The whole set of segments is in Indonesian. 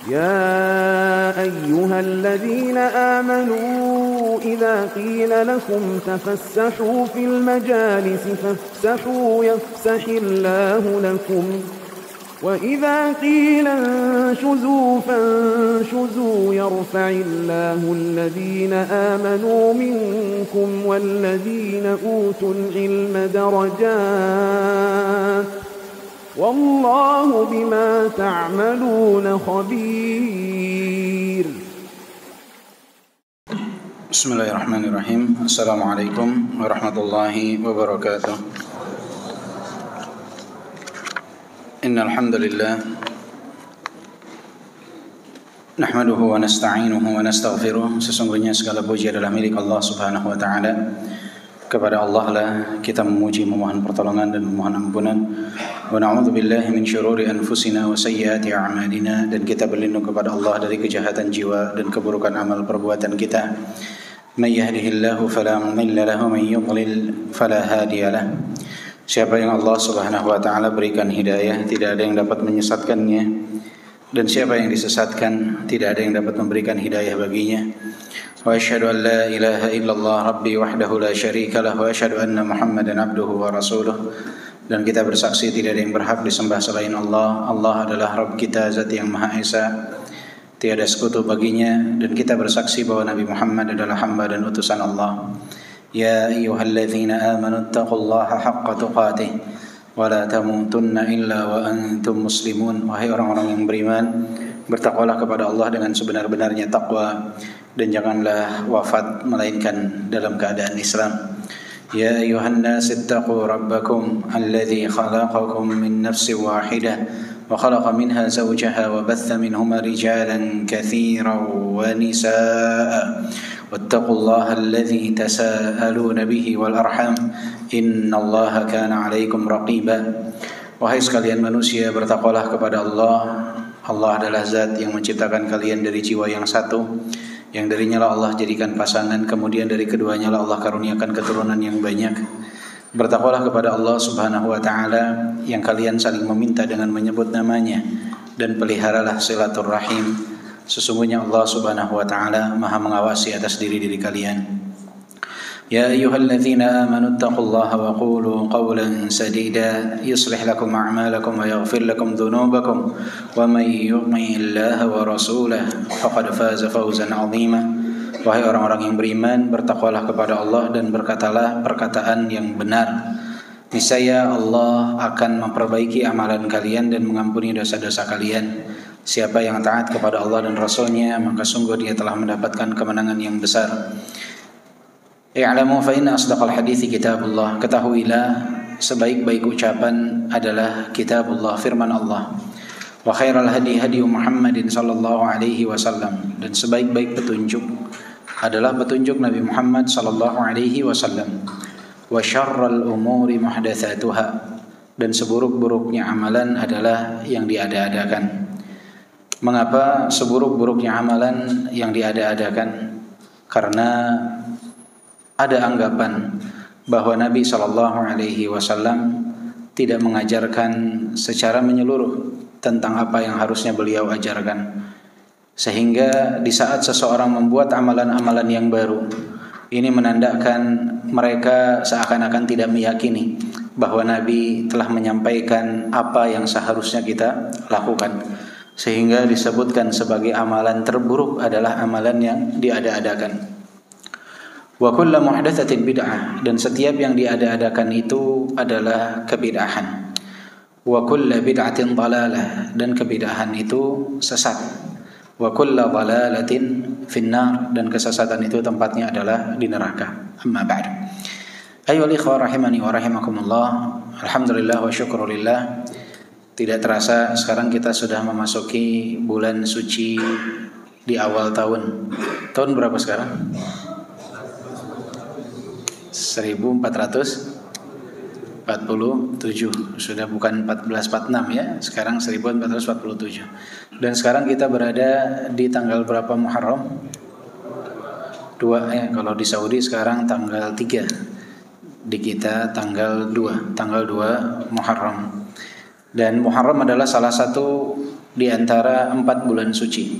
يا أيها الذين آمنوا إذا قيل لكم تفسحوا في المجالس فافسحوا يفسح الله لكم وإذا قيل انشزوا فانشزوا يرفع الله الذين آمنوا منكم والذين أوتوا العلم درجات والله بما تعملون خبير. Bismillahirrahmanirrahim. Assalamualaikum warahmatullahi wabarakatuh. Innal hamdalillah nahmaduhu wa nasta'inuhu wa nastaghfiruh. Sesungguhnya segala puji adalah milik Allah Subhanahu wa taala. Kepada Allah lah kita memuji, memohon pertolongan dan memohon ampunan. Wa na'udzu billahi min syururi anfusina wa sayyiati a'malina, dan kita berlindung kepada Allah dari kejahatan jiwa dan keburukan amal perbuatan kita. May yahdihillahu fala mudilla lahu wa may yudlil fala hadiya lahu. Siapa yang Allah Subhanahu wa taala berikan hidayah, tidak ada yang dapat menyesatkannya, dan siapa yang disesatkan, tidak ada yang dapat memberikan hidayah baginya. Wa asyhadu an la ilaha illallah rabbi wahdahu la syarika lahu wa asyhadu anna Muhammadan abduhu wa rasuluh. Dan kita bersaksi tidak ada yang berhak disembah selain Allah. Allah adalah Rabb kita, Zat yang Maha Esa, tiada sekutu baginya. Dan kita bersaksi bahwa Nabi Muhammad adalah hamba dan utusan Allah. Ya ayyuhalladzina amanu taqullaha haqqa tuqatih wa la tamutunna illa wa antum muslimun. Wahai orang-orang yang beriman, bertakwalah kepada Allah dengan sebenar-benarnya takwa, dan janganlah wafat melainkan dalam keadaan Islam. Ya ayuhan nas ittaqu rabbakum alladhi khalaqakum min nafsin wahidah wa khalaqa minha zawjaha wa batha minhuma rijalan katsiran wa nisaa wattaqullaha alladhi tasaaluna bihi wal arham innallaha kana 'alaikum raqiba. Wahai sekalian manusia, bertakwalah kepada Allah. Allah adalah zat yang menciptakan kalian dari jiwa yang satu, yang darinya lah Allah jadikan pasangan, kemudian dari keduanya lah Allah karuniakan keturunan yang banyak. Bertakwalah kepada Allah Subhanahu wa taala yang kalian saling meminta dengan menyebut namanya, dan peliharalah silaturrahim. Sesungguhnya Allah Subhanahu wa taala Maha mengawasi atas diri-diri kalian. Ya ayyuhalladzina amanu taqullaha wa qulu qawlan sadida yuslih lakum a'malakum wa yaghfir lakum dhunubakum wa may yuti'illaha wa rasulahu faqad faza fawzan 'azima. Wahai orang-orang yang beriman, bertakwalah kepada Allah dan berkatalah perkataan yang benar. Niscaya Allah akan memperbaiki amalan kalian dan mengampuni dosa-dosa kalian. Siapa yang taat kepada Allah dan Rasul-Nya, maka sungguh dia telah mendapatkan kemenangan yang besar. I'lamu fa inna asdaqal hadithi kitabullah. Ketahuilah, sebaik-baik ucapan adalah kitabullah, firman Allah. Wa khairal hadi hadi Muhammadin sallallahu alaihi wasallam. Dan sebaik-baik petunjuk adalah petunjuk Nabi Muhammad sallallahu alaihi wasallam. Wa syarral umuri muhdatsatuha. Dan seburuk-buruknya amalan adalah yang diada-adakan. Mengapa seburuk-buruknya amalan yang diada-adakan? Karena ada anggapan bahwa Nabi SAW tidak mengajarkan secara menyeluruh tentang apa yang harusnya beliau ajarkan. Sehingga di saat seseorang membuat amalan-amalan yang baru, ini menandakan mereka seakan-akan tidak meyakini bahwa Nabi telah menyampaikan apa yang seharusnya kita lakukan. Sehingga disebutkan sebagai amalan terburuk adalah amalan yang diada-adakan. Wa kullu muhdatsatin bid'ah, dan setiap yang diada-adakan itu adalah kebid'ahan. Wa kullu bid'atin dhalalah, dan kebid'ahan itu sesat. Wa kullu dhalalatin finnar, dan kesesatan itu tempatnya adalah di neraka. Amma ba'd. Ayyuhal ikhwah rahimani wa rahimakumullah. Alhamdulillah wa syukrulillah. Tidak terasa sekarang kita sudah memasuki bulan suci di awal tahun. Tahun berapa sekarang? 1447, sudah bukan 1446 ya, sekarang 1447. Dan sekarang kita berada di tanggal berapa Muharram? 2 ya, kalau di Saudi sekarang tanggal 3. Di kita tanggal 2 Muharram. Dan Muharram adalah salah satu di antara 4 bulan suci.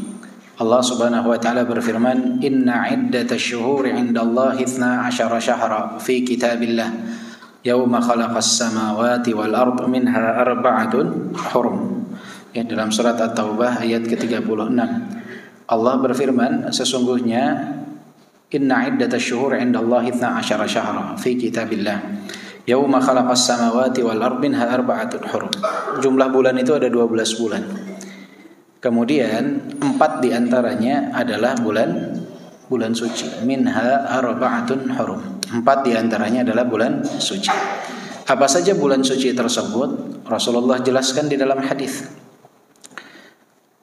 Allah Subhanahu wa taala berfirman, "Inna 'iddatasy syuhuri 'indallahi 12 syahra fi kitabillah yauma khalaqas samawati wal ard minha arba'atun hurum." Ya, dalam surat At-Taubah ayat ke-36. Allah berfirman, sesungguhnya inna 'iddatasy syuhuri 'indallahi 12 syahra fi kitabillah yauma khalaqas samawati wal ard minha arba'atun hurum. Jumlah bulan itu ada 12 bulan. Kemudian 4 diantaranya adalah bulan suci. Minha arba'atun hurum. 4 diantaranya adalah bulan suci. Apa saja bulan suci tersebut? Rasulullah jelaskan di dalam hadis.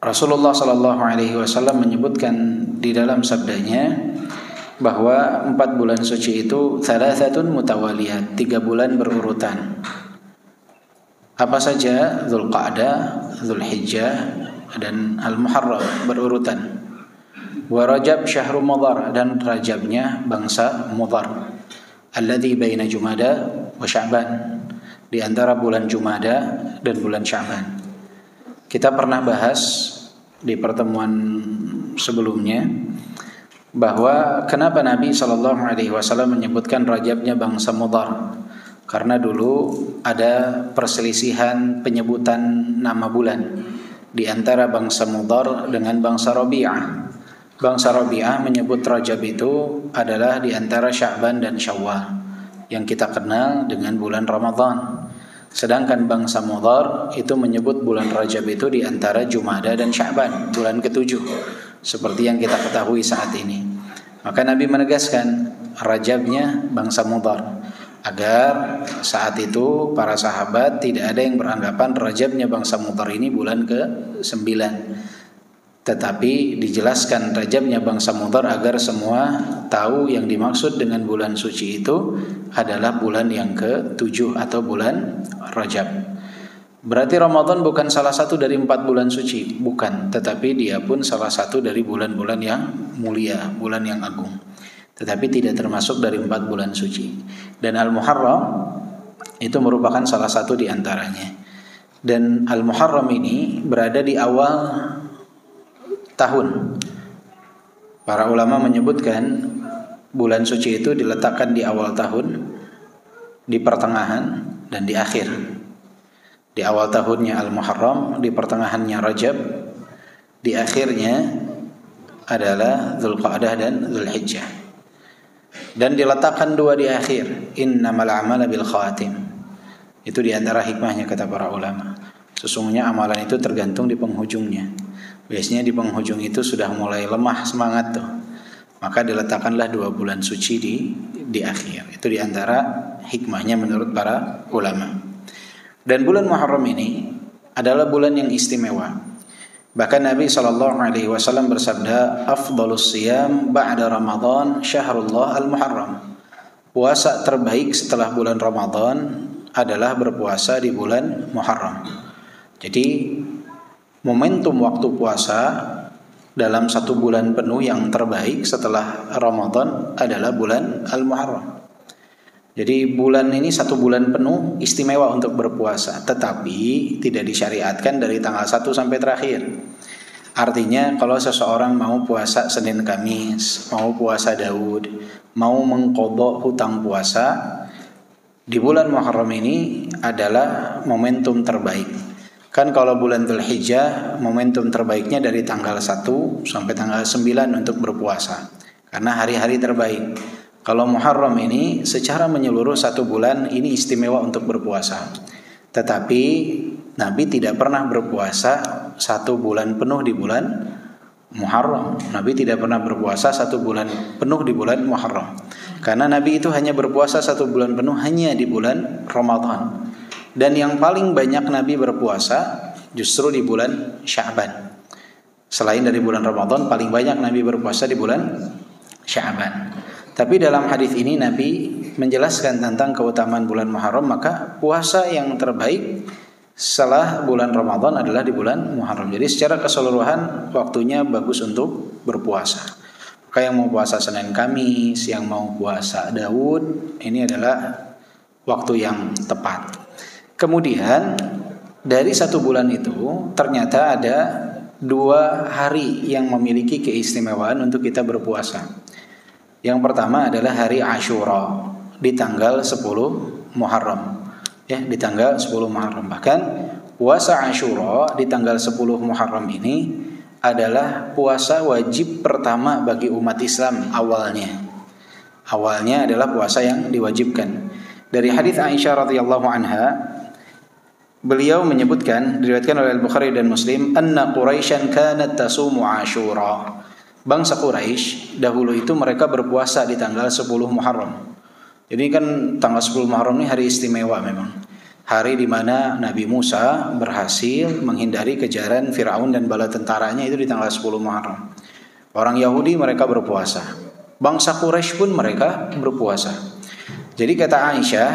Rasulullah sallallahu alaihi wasallam menyebutkan di dalam sabdanya bahwa 4 bulan suci itu thalathatun mutawaliyat, 3 bulan berurutan. Apa saja? Dzulqa'dah, Dzulhijjah, dan Al-Muharram berurutan. Wa Rajab syahru Mudhar, dan Rajabnya bangsa Mudhar. Alladzi baina Jumada wa Sya'ban, di antara bulan Jumada dan bulan Sya'ban. Kita pernah bahas di pertemuan sebelumnya bahwa kenapa Nabi SAW menyebutkan Rajabnya bangsa Mudhar. Karena dulu ada perselisihan penyebutan nama bulan di antara bangsa Mudhar dengan bangsa Rabi'ah. Bangsa Rabi'ah menyebut Rajab itu adalah di antara Sya'ban dan Syawal yang kita kenal dengan bulan Ramadan. Sedangkan bangsa Mudhar itu menyebut bulan Rajab itu di antara Jumada dan Sya'ban, bulan ke-7, seperti yang kita ketahui saat ini. Maka Nabi menegaskan Rajabnya bangsa Mudhar, agar saat itu para sahabat tidak ada yang beranggapan Rajabnya bangsa Mudhar ini bulan ke-9. Tetapi dijelaskan Rajabnya bangsa Mudhar agar semua tahu yang dimaksud dengan bulan suci itu adalah bulan yang ke-7 atau bulan Rajab. Berarti Ramadan bukan salah satu dari 4 bulan suci, bukan, tetapi dia pun salah satu dari bulan-bulan yang mulia, bulan yang agung. Tetapi tidak termasuk dari 4 bulan suci. Dan Al-Muharram itu merupakan salah satu di antaranya. Dan Al-Muharram ini berada di awal tahun. Para ulama menyebutkan bulan suci itu diletakkan di awal tahun, di pertengahan, dan di akhir. Di awal tahunnya Al-Muharram, di pertengahannya Rajab, di akhirnya adalah Dzulqa'dah dan Dzulhijjah. Dan diletakkan 2 di akhir, innamal a'malu bil khawatim. Itu di antara hikmahnya kata para ulama. Sesungguhnya amalan itu tergantung di penghujungnya. Biasanya di penghujung itu sudah mulai lemah semangat tuh. Maka diletakkanlah 2 bulan suci di akhir. Itu di antara hikmahnya menurut para ulama. Dan bulan Muharram ini adalah bulan yang istimewa. Bahkan Nabi SAW bersabda, "Afdhalus siyam ba'da Ramadan syahrullah al-Muharram." Puasa terbaik setelah bulan Ramadan adalah berpuasa di bulan Muharram. Jadi momentum waktu puasa dalam 1 bulan penuh yang terbaik setelah Ramadan adalah bulan Al-Muharram. Jadi bulan ini 1 bulan penuh istimewa untuk berpuasa, tetapi tidak disyariatkan dari tanggal 1 sampai terakhir. Artinya kalau seseorang mau puasa Senin Kamis, mau puasa Daud, mau mengqadha hutang puasa, di bulan Muharram ini adalah momentum terbaik. Kan kalau bulan Dzulhijjah momentum terbaiknya dari tanggal 1 sampai tanggal 9 untuk berpuasa, karena hari-hari terbaik. Kalau Muharram ini secara menyeluruh 1 bulan ini istimewa untuk berpuasa. Tetapi Nabi tidak pernah berpuasa 1 bulan penuh di bulan Muharram. Nabi tidak pernah berpuasa 1 bulan penuh di bulan Muharram. Karena Nabi itu hanya berpuasa 1 bulan penuh hanya di bulan Ramadan. Dan yang paling banyak Nabi berpuasa justru di bulan Sya'ban. Selain dari bulan Ramadan, paling banyak Nabi berpuasa di bulan Sya'ban. Tapi dalam hadis ini Nabi menjelaskan tentang keutamaan bulan Muharram, maka puasa yang terbaik setelah bulan Ramadan adalah di bulan Muharram. Jadi secara keseluruhan waktunya bagus untuk berpuasa. Maka yang mau puasa Senin Kamis, yang mau puasa Daud, ini adalah waktu yang tepat. Kemudian dari 1 bulan itu ternyata ada 2 hari yang memiliki keistimewaan untuk kita berpuasa. Yang pertama adalah hari Asyura di tanggal 10 Muharram. Ya, di tanggal 10 Muharram. Bahkan puasa Asyura di tanggal 10 Muharram ini adalah puasa wajib pertama bagi umat Islam awalnya. Awalnya adalah puasa yang diwajibkan. Dari hadis Aisyah radhiyallahu anha, beliau menyebutkan, diriwayatkan oleh Al-Bukhari dan Muslim, anna Quraisyan kanat tasumu Asyura. Bangsa Quraisy dahulu itu mereka berpuasa di tanggal 10 Muharram. Jadi kan tanggal 10 Muharram ini hari istimewa memang. Hari di mana Nabi Musa berhasil menghindari kejaran Firaun dan bala tentaranya itu di tanggal 10 Muharram. Orang Yahudi mereka berpuasa. Bangsa Quraisy pun mereka berpuasa. Jadi kata Aisyah,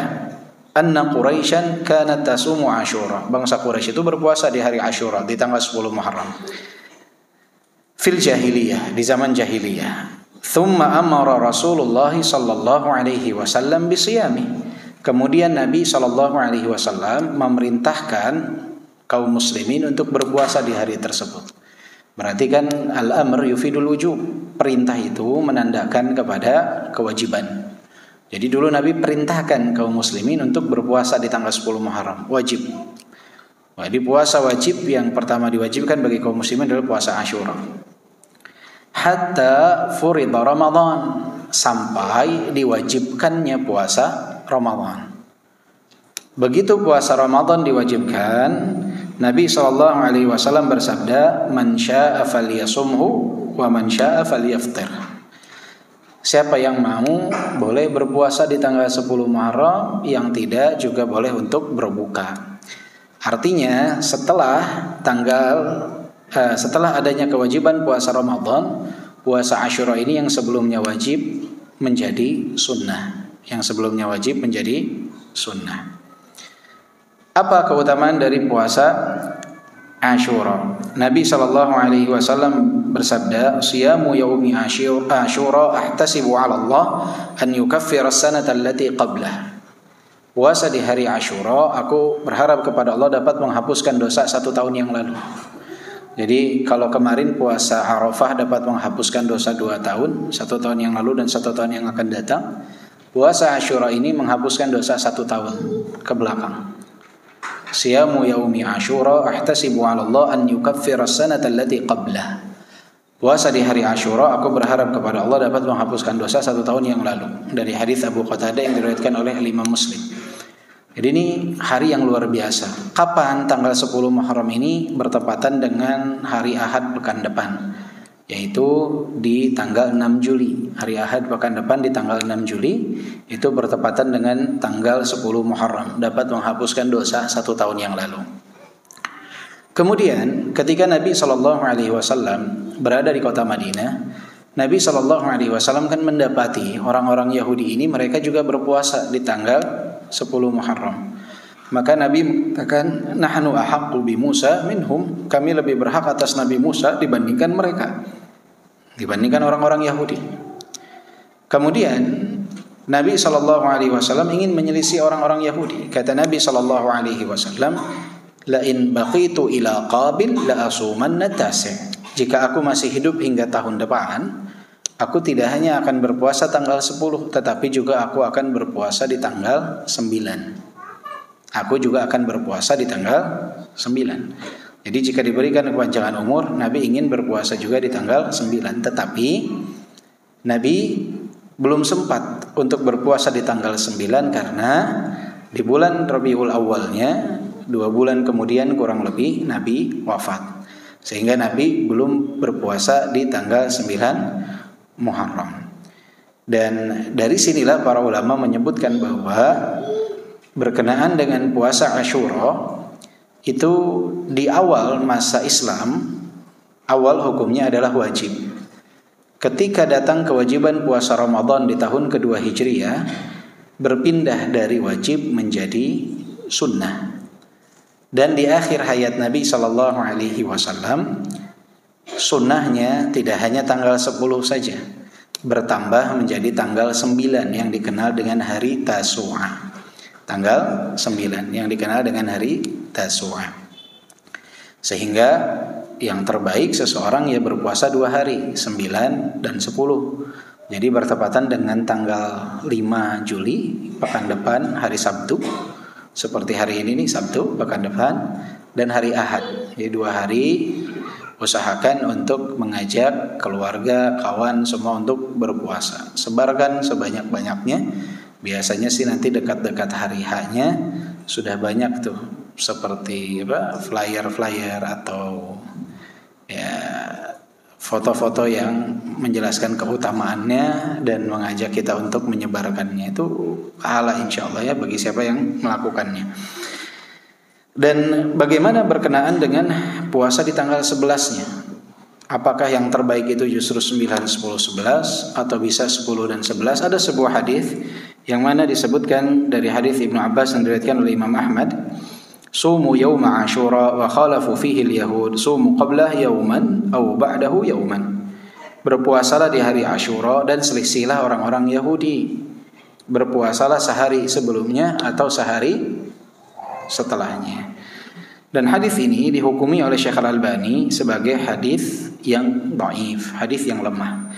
anna Quraisyan kanat tasumu Asyura. Bangsa Quraisy itu berpuasa di hari Asyura di tanggal 10 Muharram. Fil jahiliyah, di zaman jahiliyah. Thumma amara Rasulullah sallallahu alaihi wasallam bisiyami. Kemudian Nabi sallallahu alaihi wasallam memerintahkan kaum muslimin untuk berpuasa di hari tersebut. Berarti kan al-amr yufidul wujub. Perintah itu menandakan kepada kewajiban. Jadi dulu Nabi perintahkan kaum muslimin untuk berpuasa di tanggal 10 Muharram, wajib. Jadi puasa wajib yang pertama diwajibkan bagi kaum muslimin adalah puasa Asyura. Hatta furida Ramadan, sampai diwajibkannya puasa Ramadan. Begitu puasa Ramadan diwajibkan, Nabi SAW bersabda, man syaa falyasumhu wa man syaa falyaftir. Siapa yang mau boleh berpuasa di tanggal 10 Muharram, yang tidak juga boleh untuk berbuka. Artinya setelah adanya kewajiban puasa Ramadan, puasa Asyura ini yang sebelumnya wajib menjadi sunnah. Yang sebelumnya wajib menjadi sunnah. Apa keutamaan dari puasa Asyura? Nabi SAW bersabda, siyamu yaumi Asyura ahtasibu 'ala Allah an yukaffira as-sanata allati qablah. Puasa di hari Asyura, aku berharap kepada Allah dapat menghapuskan dosa 1 tahun yang lalu. Jadi kalau kemarin puasa Arafah dapat menghapuskan dosa 2 tahun, 1 tahun yang lalu dan 1 tahun yang akan datang, puasa Asyura ini menghapuskan dosa 1 tahun ke belakang. Siyamu yaumi Asyura ahtasibu 'ala Allah an yukaffira as-sanata allati qablah. Puasa di hari Asyura, aku berharap kepada Allah dapat menghapuskan dosa 1 tahun yang lalu. Dari hadis Abu Qatadah yang diriwayatkan oleh Imam Muslim. Jadi ini hari yang luar biasa. Kapan? Tanggal 10 Muharram ini bertepatan dengan hari Ahad pekan depan, yaitu di tanggal 6 Juli. Hari Ahad pekan depan di tanggal 6 Juli itu bertepatan dengan tanggal 10 Muharram, dapat menghapuskan dosa 1 tahun yang lalu. Kemudian ketika Nabi SAW berada di kota Madinah, Nabi SAW kan mendapati orang-orang Yahudi ini mereka juga berpuasa di tanggal 10 Muharram. Maka Nabi mengatakan, nahnu ahaqqu bi Musa minhum, kami lebih berhak atas Nabi Musa dibandingkan mereka, dibandingkan orang-orang Yahudi. Kemudian Nabi SAW ingin menyelisih orang-orang Yahudi. Kata Nabi SAW, la in baqitu ila qabil la asumanna tasi'. Jika aku masih hidup hingga tahun depan, aku tidak hanya akan berpuasa tanggal 10, tetapi juga aku akan berpuasa di tanggal 9. Aku juga akan berpuasa di tanggal 9. Jadi jika diberikan kepanjangan umur, Nabi ingin berpuasa juga di tanggal 9. Tetapi Nabi belum sempat untuk berpuasa di tanggal 9 karena di bulan Rabiul Awalnya, 2 bulan kemudian kurang lebih Nabi wafat. Sehingga Nabi belum berpuasa di tanggal 9 Muharram. Dan dari sinilah para ulama menyebutkan bahwa berkenaan dengan puasa Asyura itu di awal masa Islam, awal hukumnya adalah wajib. Ketika datang kewajiban puasa Ramadan di tahun kedua Hijriah, berpindah dari wajib menjadi sunnah. Dan di akhir hayat Nabi SAW, sunnahnya tidak hanya tanggal 10 saja, bertambah menjadi tanggal 9 yang dikenal dengan hari Tasu'a. Tanggal 9 yang dikenal dengan hari Tasu'a. Sehingga yang terbaik seseorang ya berpuasa 2 hari, 9 dan 10. Jadi bertepatan dengan tanggal 5 Juli pekan depan, hari Sabtu. Seperti hari ini nih, Sabtu pekan depan, dan hari Ahad. Jadi 2 hari usahakan untuk mengajak keluarga, kawan semua untuk berpuasa. Sebarkan sebanyak-banyaknya. Biasanya sih nanti dekat-dekat hari H-nya sudah banyak tuh seperti flyer-flyer atau ya foto-foto yang menjelaskan keutamaannya dan mengajak kita untuk menyebarkannya. Itu pahala insyaallah ya bagi siapa yang melakukannya. Dan bagaimana berkenaan dengan puasa di tanggal 11-nya? Apakah yang terbaik itu justru 9, 10, 11 atau bisa 10 dan 11? Ada sebuah hadis yang mana disebutkan dari hadis Ibnu Abbas yang diriwayatkan oleh Imam Ahmad, "Sumu yawma Ashura wa khalafu fihi al-yahud, sumu qablah yawman aw ba'dahu yawman." Berpuasalah di hari Ashura dan selisihlah orang-orang Yahudi. Berpuasalah sehari sebelumnya atau sehari setelahnya. Dan hadis ini dihukumi oleh Syekh Al-Albani sebagai hadis yang dhaif, hadis yang lemah.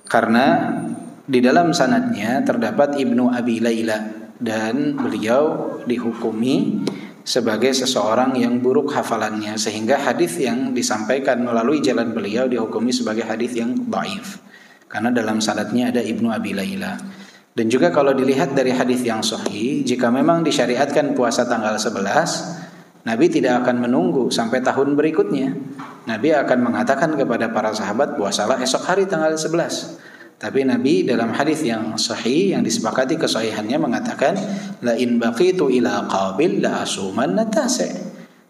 Karena di dalam sanadnya terdapat Ibnu Abi Laila dan beliau dihukumi sebagai seseorang yang buruk hafalannya, sehingga hadis yang disampaikan melalui jalan beliau dihukumi sebagai hadis yang dhaif. Karena dalam sanadnya ada Ibnu Abi Laila. Dan juga kalau dilihat dari hadis yang sahih, jika memang disyariatkan puasa tanggal 11, Nabi tidak akan menunggu sampai tahun berikutnya. Nabi akan mengatakan kepada para sahabat, puasalah esok hari tanggal 11. Tapi Nabi dalam hadis yang sahih yang disepakati kesahihannya mengatakan, la in baqitu ila qabil la asumanna tasi'.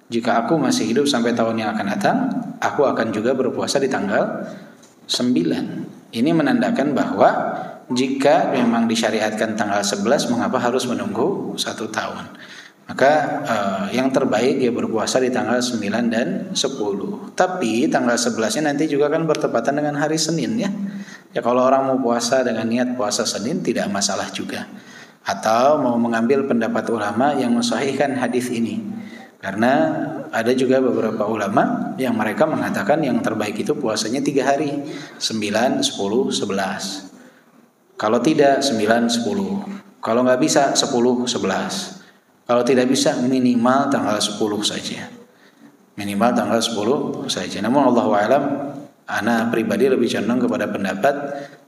Jika aku masih hidup sampai tahun yang akan datang, aku akan juga berpuasa di tanggal 9. Ini menandakan bahwa jika memang disyariatkan tanggal 11, mengapa harus menunggu 1 tahun? Maka yang terbaik ya berpuasa di tanggal 9 dan 10. Tapi tanggal 11-nya nanti juga kan bertepatan dengan hari Senin ya. Ya kalau orang mau puasa dengan niat puasa Senin tidak masalah juga. Atau mau mengambil pendapat ulama yang mensahihkan hadis ini. Karena ada juga beberapa ulama yang mereka mengatakan yang terbaik itu puasanya 3 hari, 9, 10, 11. Kalau tidak 9, 10. Kalau nggak bisa 10, 11. Kalau tidak bisa minimal tanggal 10 saja. Minimal tanggal 10 saja. Namun Allahu a'lam, ana pribadi lebih condong kepada pendapat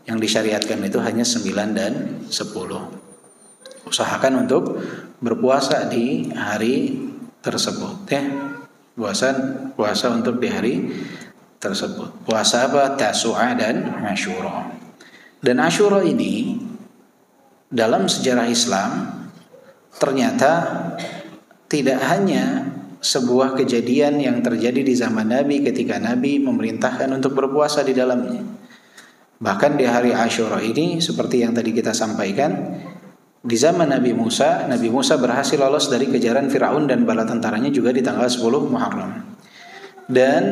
yang disyariatkan itu hanya 9 dan 10. Usahakan untuk berpuasa di hari tersebut ya. Puasa untuk di hari tersebut. Puasa apa? Tasu'a dan Asyura. Dan Asyura ini dalam sejarah Islam ternyata tidak hanya sebuah kejadian yang terjadi di zaman Nabi ketika Nabi memerintahkan untuk berpuasa di dalamnya. Bahkan di hari Asyura ini seperti yang tadi kita sampaikan, di zaman Nabi Musa berhasil lolos dari kejaran Firaun dan bala tentaranya juga di tanggal 10 Muharram. Dan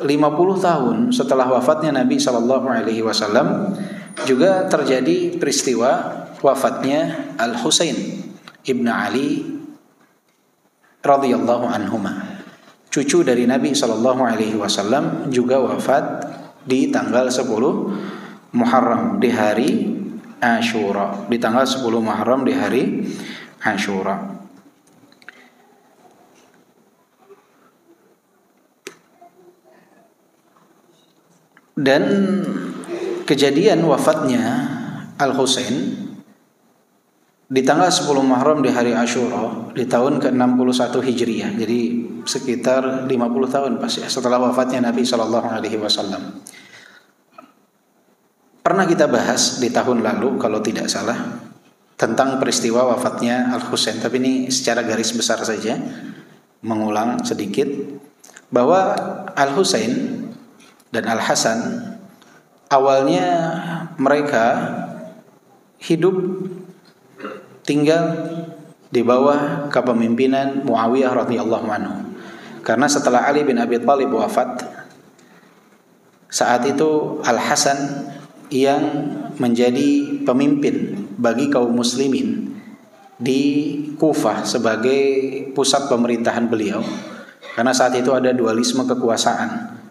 50 tahun setelah wafatnya Nabi SAW juga terjadi peristiwa wafatnya Al-Husain Ibn Ali radhiyallahu anhuma. Cucu dari Nabi SAW juga wafat di tanggal 10 Muharram di hari Asyura, di tanggal 10 Muharram di hari Asyura. Dan kejadian wafatnya Al-Husain di tanggal 10 Muharram di hari Asyura di tahun ke-61 Hijriah. Jadi sekitar 50 tahun pas ya setelah wafatnya Nabi SAW. Pernah kita bahas di tahun lalu kalau tidak salah tentang peristiwa wafatnya Al-Husain, tapi ini secara garis besar saja mengulang sedikit bahwa Al-Husain dan Al-Hasan awalnya mereka hidup tinggal di bawah kepemimpinan Muawiyah radhiyallahu anhu. Karena setelah Ali bin Abi Thalib wafat, saat itu Al-Hasan yang menjadi pemimpin bagi kaum muslimin di Kufah sebagai pusat pemerintahan beliau, Karena saat itu ada dualisme kekuasaan.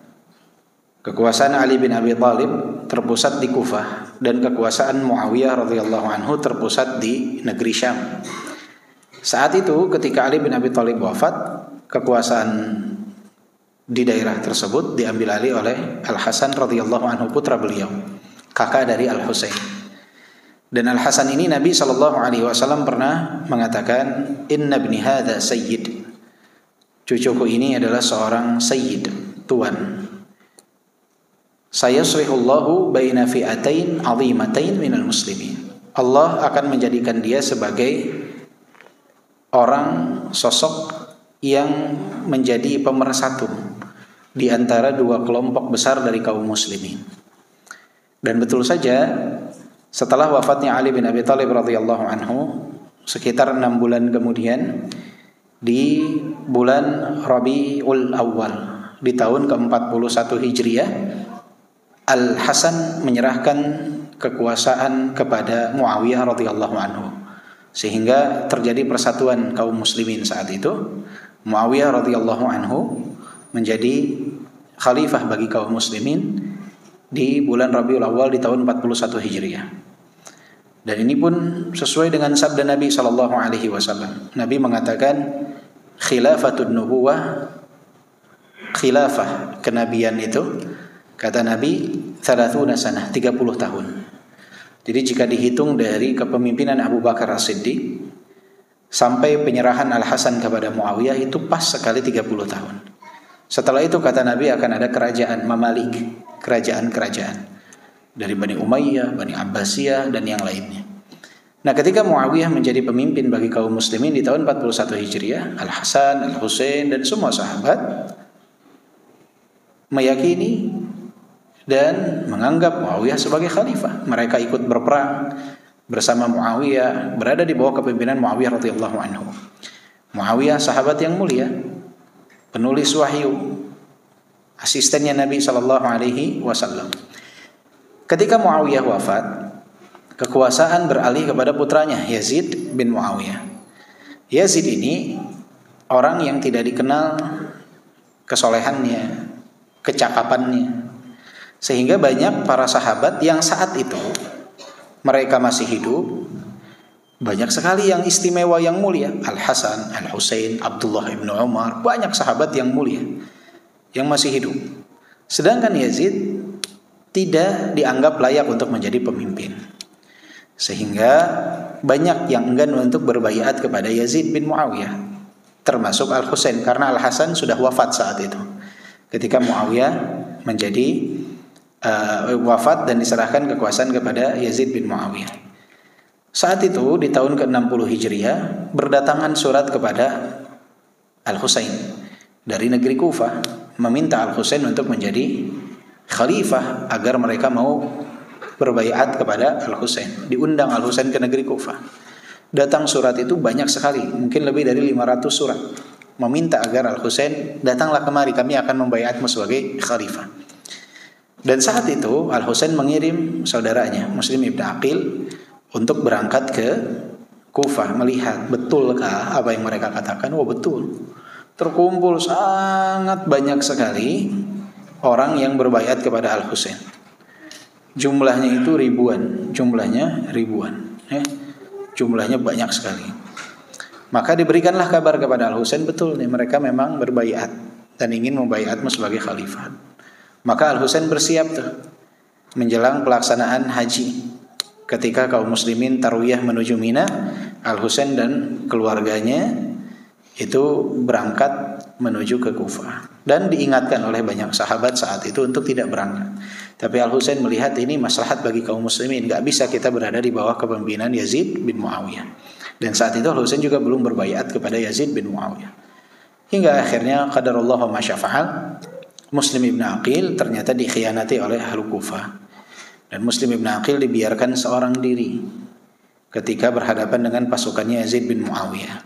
Kekuasaan Ali bin Abi Thalib terpusat di Kufah dan kekuasaan Muawiyah radhiyallahu anhu terpusat di negeri Syam. Saat itu ketika Ali bin Abi Thalib wafat, kekuasaan di daerah tersebut diambil alih oleh Al-Hasan radhiyallahu anhu, putra beliau, kakak dari Al-Husain. Dan Al-Hasan ini Nabi SAW pernah mengatakan, "Inna ibni hadza sayyid." Cucuku ini adalah seorang sayyid, tuan. Sayasrihullahu baina fi'atain 'azimatain minal muslimin. Allah akan menjadikan dia sebagai orang, sosok yang menjadi pemersatu di antara dua kelompok besar dari kaum muslimin. Dan betul saja, setelah wafatnya Ali bin Abi Thalib radhiyallahu anhu, sekitar 6 bulan kemudian, di bulan Rabiul Awal di tahun ke-41 Hijriah, Al-Hasan menyerahkan kekuasaan kepada Muawiyah radhiyallahu anhu, sehingga terjadi persatuan kaum muslimin saat itu. Muawiyah radhiyallahu anhu menjadi khalifah bagi kaum muslimin di bulan Rabiul Awal di tahun 41 Hijriah. Dan ini pun sesuai dengan sabda Nabi SAW. Nabi mengatakan, khilafatun nubuwah, khilafah kenabian itu, kata Nabi, 30 sanah, 30 tahun. Jadi jika dihitung dari kepemimpinan Abu Bakar As-Siddiq sampai penyerahan Al-Hasan kepada Muawiyah, itu pas sekali 30 tahun. Setelah itu kata Nabi akan ada kerajaan Mamalik, kerajaan-kerajaan dari Bani Umayyah, Bani Abbasiyah, dan yang lainnya. Nah, ketika Muawiyah menjadi pemimpin bagi kaum muslimin di tahun 41 Hijriah, Al-Hasan, Al-Husain, dan semua sahabat meyakini dan menganggap Muawiyah sebagai khalifah. Mereka ikut berperang bersama Muawiyah, berada di bawah kepemimpinan Muawiyah radhiyallahu anhu. Muawiyah sahabat yang mulia, penulis wahyu, asistennya Nabi SAW. Ketika Muawiyah wafat, kekuasaan beralih kepada putranya Yazid bin Muawiyah. Yazid ini orang yang tidak dikenal kesolehannya, kecakapannya, sehingga banyak para sahabat yang saat itu mereka masih hidup, banyak sekali yang istimewa, yang mulia. Al-Hasan, Al-Husain, Abdullah ibn Umar, banyak sahabat yang mulia yang masih hidup. Sedangkan Yazid tidak dianggap layak untuk menjadi pemimpin, sehingga banyak yang enggan untuk berbaiat kepada Yazid bin Muawiyah, termasuk Al-Husain, karena Al-Hasan sudah wafat saat itu ketika Muawiyah menjadi wafat dan diserahkan kekuasaan kepada Yazid bin Muawiyah. Saat itu di tahun ke-60 Hijriah berdatangan surat kepada Al-Husain dari negeri Kufah, meminta Al-Husain untuk menjadi khalifah agar mereka mau berbaiat kepada Al-Husain. Diundang Al-Husain ke negeri Kufah. Datang surat itu banyak sekali, mungkin lebih dari 500 surat, meminta agar Al-Husain datanglah kemari, kami akan membaiatmu sebagai khalifah. Dan saat itu Al-Husain mengirim saudaranya Muslim ibn Aqil untuk berangkat ke Kufah, melihat betulkah apa yang mereka katakan. Oh betul, terkumpul sangat banyak sekali orang yang berbaiat kepada Al-Husain. Jumlahnya itu ribuan, jumlahnya banyak sekali. Maka diberikanlah kabar kepada Al-Husain, betul nih mereka memang berbaiat dan ingin membaiatmu sebagai khalifah. Maka Al-Husain bersiap tuh menjelang pelaksanaan haji. Ketika kaum muslimin tarwiyah menuju Mina, Al-Husain dan keluarganya itu berangkat menuju ke Kufah. Dan diingatkan oleh banyak sahabat saat itu untuk tidak berangkat. Tapi Al-Husain melihat ini maslahat bagi kaum muslimin, gak bisa kita berada di bawah kepemimpinan Yazid bin Muawiyah. Dan saat itu Al-Husain juga belum berbaiat kepada Yazid bin Muawiyah. Hingga akhirnya qadarullah wa ma syafa'al, Muslim ibn Aqil ternyata dikhianati oleh ahlu Kufah. Dan Muslim ibn Aqil dibiarkan seorang diri ketika berhadapan dengan pasukannya Yazid bin Muawiyah.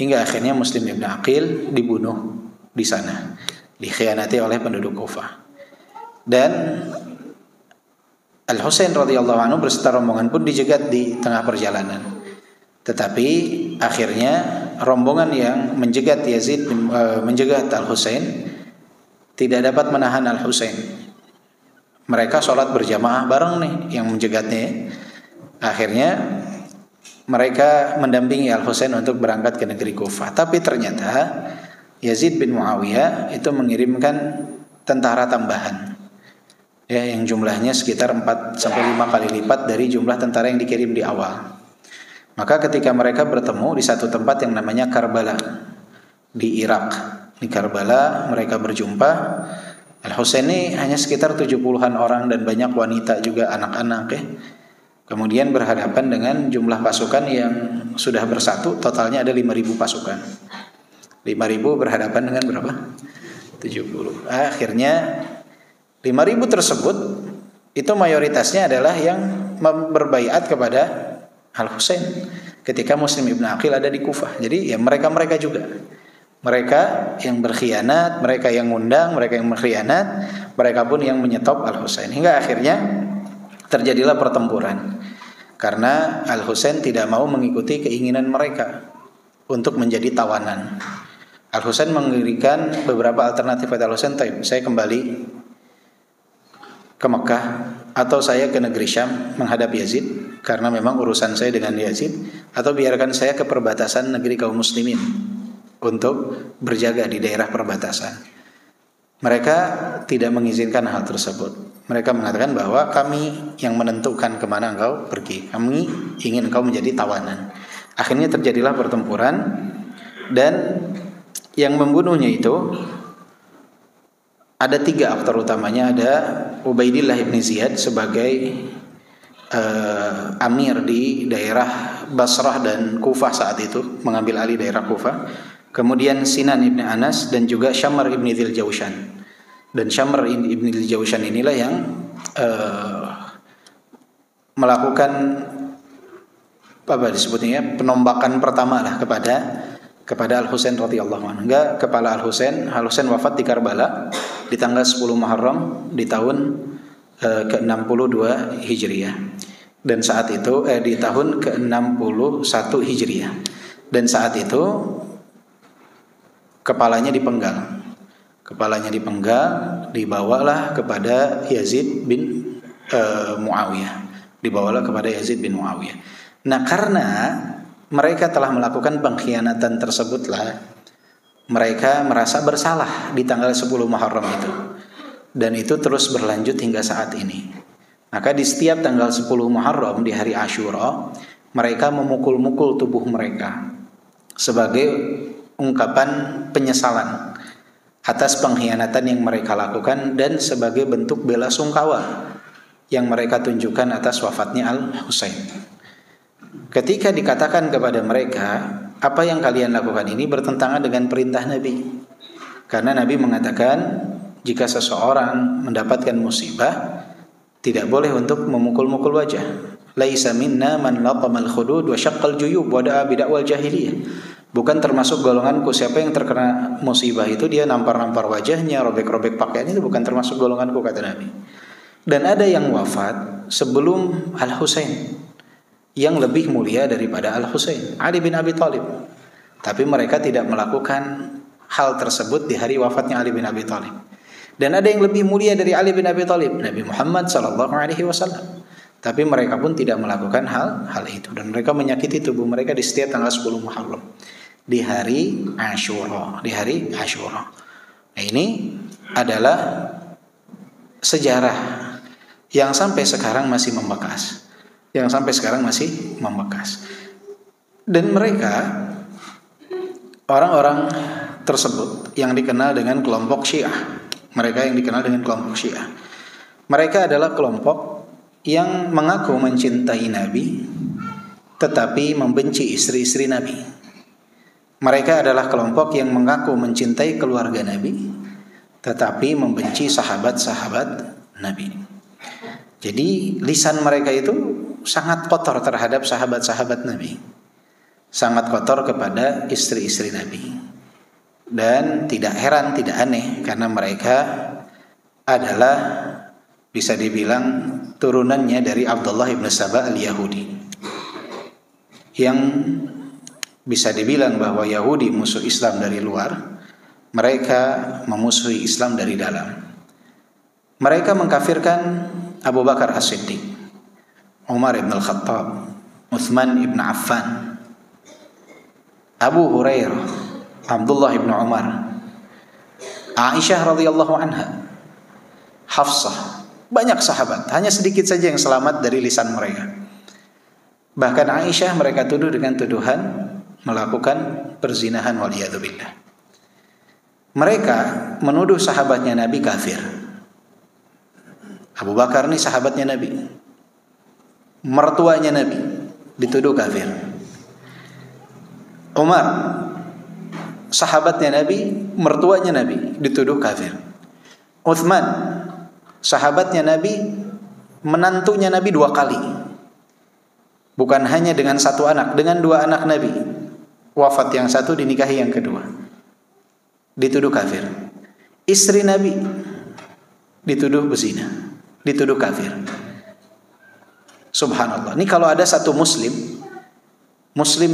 Hingga akhirnya Muslim ibn Aqil dibunuh di sana, dikhianati oleh penduduk Kufah. Dan Al-Husain radhiyallahu anhu berserta rombongan pun dijegat di tengah perjalanan. Tetapi akhirnya rombongan yang menjegat menjegat Al-Husain tidak dapat menahan Al-Husain. Mereka sholat berjamaah bareng nih yang menjegatnya. Akhirnya mereka mendampingi Al-Husain untuk berangkat ke negeri Kufah. Tapi ternyata Yazid bin Muawiyah itu mengirimkan tentara tambahan, ya, yang jumlahnya sekitar 4 sampai 5 kali lipat dari jumlah tentara yang dikirim di awal. Maka ketika mereka bertemu di satu tempat yang namanya Karbala di Irak, di Karbala mereka berjumpa. Al-Husain ini hanya sekitar 70-an orang dan banyak wanita juga, anak-anak, ya. Kemudian berhadapan dengan jumlah pasukan yang sudah bersatu, totalnya ada 5.000 pasukan. 5.000 berhadapan dengan berapa? 70. Akhirnya 5.000 tersebut itu mayoritasnya adalah yang berbaiat kepada Al-Husain ketika Muslim Ibn Aqil ada di Kufah. Jadi ya mereka-mereka juga. Mereka yang berkhianat, mereka yang ngundang, mereka yang berkhianat, mereka pun yang menyetop Al-Husain. Hingga akhirnya terjadilah pertempuran. Karena Al-Husain tidak mau mengikuti keinginan mereka untuk menjadi tawanan. Al-Husain memberikan beberapa alternatif kepada Al-Husain. Saya kembali ke Mekah atau saya ke negeri Syam menghadap Yazid karena memang urusan saya dengan Yazid, atau biarkan saya ke perbatasan negeri kaum muslimin untuk berjaga di daerah perbatasan. Mereka tidak mengizinkan hal tersebut. Mereka mengatakan bahwa kami yang menentukan kemana engkau pergi. Kami ingin engkau menjadi tawanan. Akhirnya terjadilah pertempuran, dan yang membunuhnya itu ada 3 aktor utamanya. Ada Ubaidillah ibn Ziyad sebagai amir di daerah Basrah dan Kufah saat itu, mengambil alih daerah Kufah. Kemudian Sinan ibn Anas dan juga Syamr ibn Dzil Jaushan. Dan Syamr ibn Dzil Jaushan inilah yang melakukan apa disebutnya penombakan pertama lah kepada Al-Husain radhiyallahu anhu. Hingga kepala Al-Husain wafat di Karbala di tanggal 10 Muharram di tahun ke-62 Hijriah. Dan saat itu di tahun ke-61 Hijriah. Dan saat itu kepalanya dipenggal, dibawalah kepada Yazid bin Muawiyah. Nah, karena mereka telah melakukan pengkhianatan tersebutlah mereka merasa bersalah di tanggal 10 Muharram itu. Dan itu terus berlanjut hingga saat ini. Maka di setiap tanggal 10 Muharram di hari Asyura, mereka memukul-mukul tubuh mereka sebagai ungkapan penyesalan atas pengkhianatan yang mereka lakukan dan sebagai bentuk bela sungkawa yang mereka tunjukkan atas wafatnya Al-Husain. Ketika dikatakan kepada mereka, apa yang kalian lakukan ini bertentangan dengan perintah Nabi. Karena Nabi mengatakan jika seseorang mendapatkan musibah tidak boleh untuk memukul-mukul wajah. Laisa minna man latamal khudud wa syaqqal juyub wa da'a bid'awal jahiliyah. Bukan termasuk golonganku siapa yang terkena musibah itu dia nampar-nampar wajahnya, robek-robek pakaian, itu bukan termasuk golonganku, kata Nabi. Dan ada yang wafat sebelum Al-Husain yang lebih mulia daripada Al-Husain, Ali bin Abi Thalib. Tapi mereka tidak melakukan hal tersebut di hari wafatnya Ali bin Abi Thalib. Dan ada yang lebih mulia dari Ali bin Abi Thalib, Nabi Muhammad SAW. Tapi mereka pun tidak melakukan hal itu. Dan mereka menyakiti tubuh mereka di setiap tanggal 10 Muharram, di hari Asyura. Nah, ini adalah sejarah yang sampai sekarang masih membekas. Dan mereka, orang-orang tersebut yang dikenal dengan kelompok Syiah. Mereka adalah kelompok yang mengaku mencintai Nabi tetapi membenci istri-istri Nabi. Mereka adalah kelompok yang mengaku mencintai keluarga Nabi tetapi membenci sahabat-sahabat Nabi. Jadi lisan mereka itu sangat kotor terhadap sahabat-sahabat Nabi, sangat kotor kepada istri-istri Nabi. Dan tidak heran, tidak aneh, karena mereka adalah bisa dibilang turunannya dari Abdullah ibn Saba al-Yahudi, yang bisa dibilang bahwa Yahudi musuh Islam dari luar, mereka memusuhi Islam dari dalam. Mereka mengkafirkan Abu Bakar As-Siddiq, Umar ibn Al-Khattab, Uthman ibn Affan, Abu Hurairah, Abdullah ibn Umar, Aisyah radhiyallahu anha, Hafsah, banyak sahabat. Hanya sedikit saja yang selamat dari lisan mereka. Bahkan Aisyah mereka tuduh dengan tuduhan melakukan perzinahan waliyadzubillah. Mereka menuduh sahabatnya Nabi kafir. Abu Bakar ini sahabatnya Nabi, mertuanya Nabi dituduh kafir. Umar sahabatnya Nabi, mertuanya Nabi dituduh kafir. Uthman sahabatnya Nabi, menantunya Nabi 2 kali. Bukan hanya dengan 1 anak, dengan 2 anak Nabi. Wafat yang satu, dinikahi yang kedua, dituduh kafir. Istri Nabi dituduh berzina, dituduh kafir. Subhanallah. Ini kalau ada satu muslim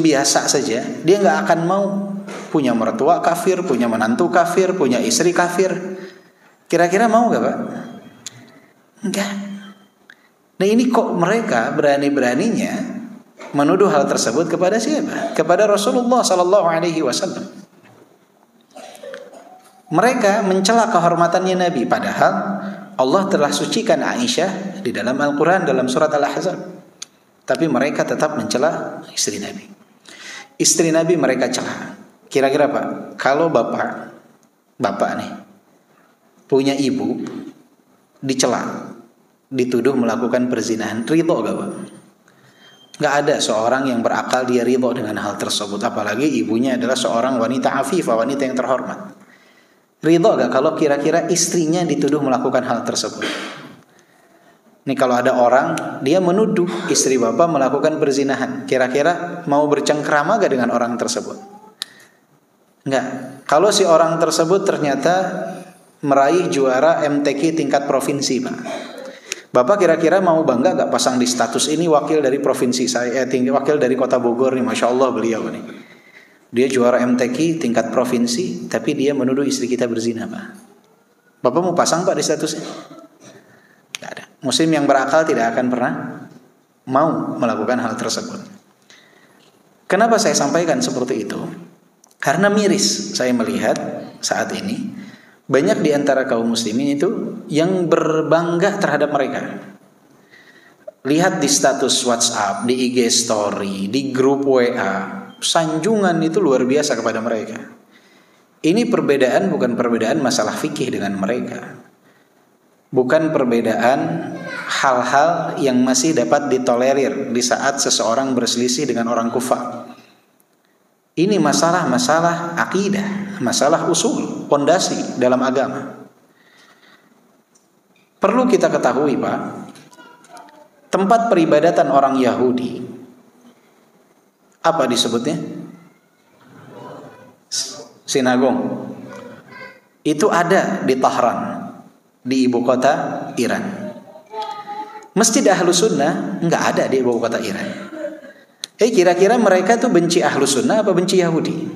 biasa saja, dia nggak akan mau punya mertua kafir, punya menantu kafir, punya istri kafir. Kira-kira mau nggak Pak? Enggak. Nah ini kok mereka berani-beraninya menuduh hal tersebut kepada siapa? Kepada Rasulullah Sallallahu Alaihi Wasallam. Mereka mencela kehormatannya Nabi, padahal Allah telah sucikan Aisyah di dalam Al-Quran dalam surat Al-Ahzab. Tapi mereka tetap mencela istri Nabi. Istri Nabi mereka cela. Kira-kira Pak, kalau bapak nih punya ibu dicela, dituduh melakukan perzinahan, ridho gak Pak? Gak ada seorang yang berakal dia ridho dengan hal tersebut. Apalagi ibunya adalah seorang wanita afifah, wanita yang terhormat. Ridho gak kalau kira-kira istrinya dituduh melakukan hal tersebut? Ini kalau ada orang dia menuduh istri bapak melakukan perzinahan, kira-kira mau bercengkrama gak dengan orang tersebut? Enggak. Kalau si orang tersebut ternyata meraih juara MTQ tingkat provinsi Pak, Bapak kira-kira mau bangga gak pasang di status ini wakil dari provinsi saya, wakil dari kota Bogor nih, Masya Allah beliau nih, dia juara MTQ tingkat provinsi, tapi dia menuduh istri kita berzina Pak. Bapak mau pasang Pak di statusnya? Gak ada. Muslim yang berakal tidak akan pernah mau melakukan hal tersebut. Kenapa saya sampaikan seperti itu? Karena miris saya melihat saat ini banyak di antara kaum muslimin itu yang berbangga terhadap mereka. Lihat di status WhatsApp, di IG story, di grup WA, sanjungan itu luar biasa kepada mereka. Ini perbedaan bukan perbedaan masalah fikih dengan mereka, bukan perbedaan hal-hal yang masih dapat ditolerir di saat seseorang berselisih dengan orang kufar. Ini masalah-masalah akidah, masalah usul, pondasi dalam agama. Perlu kita ketahui Pak, tempat peribadatan orang Yahudi, apa disebutnya? Sinagog. Itu ada di Tahran, di ibu kota Iran. Masjid Ahlus Sunnah nggak ada di ibu kota Iran. Kira-kira mereka tuh benci Ahlus Sunnah apa benci Yahudi?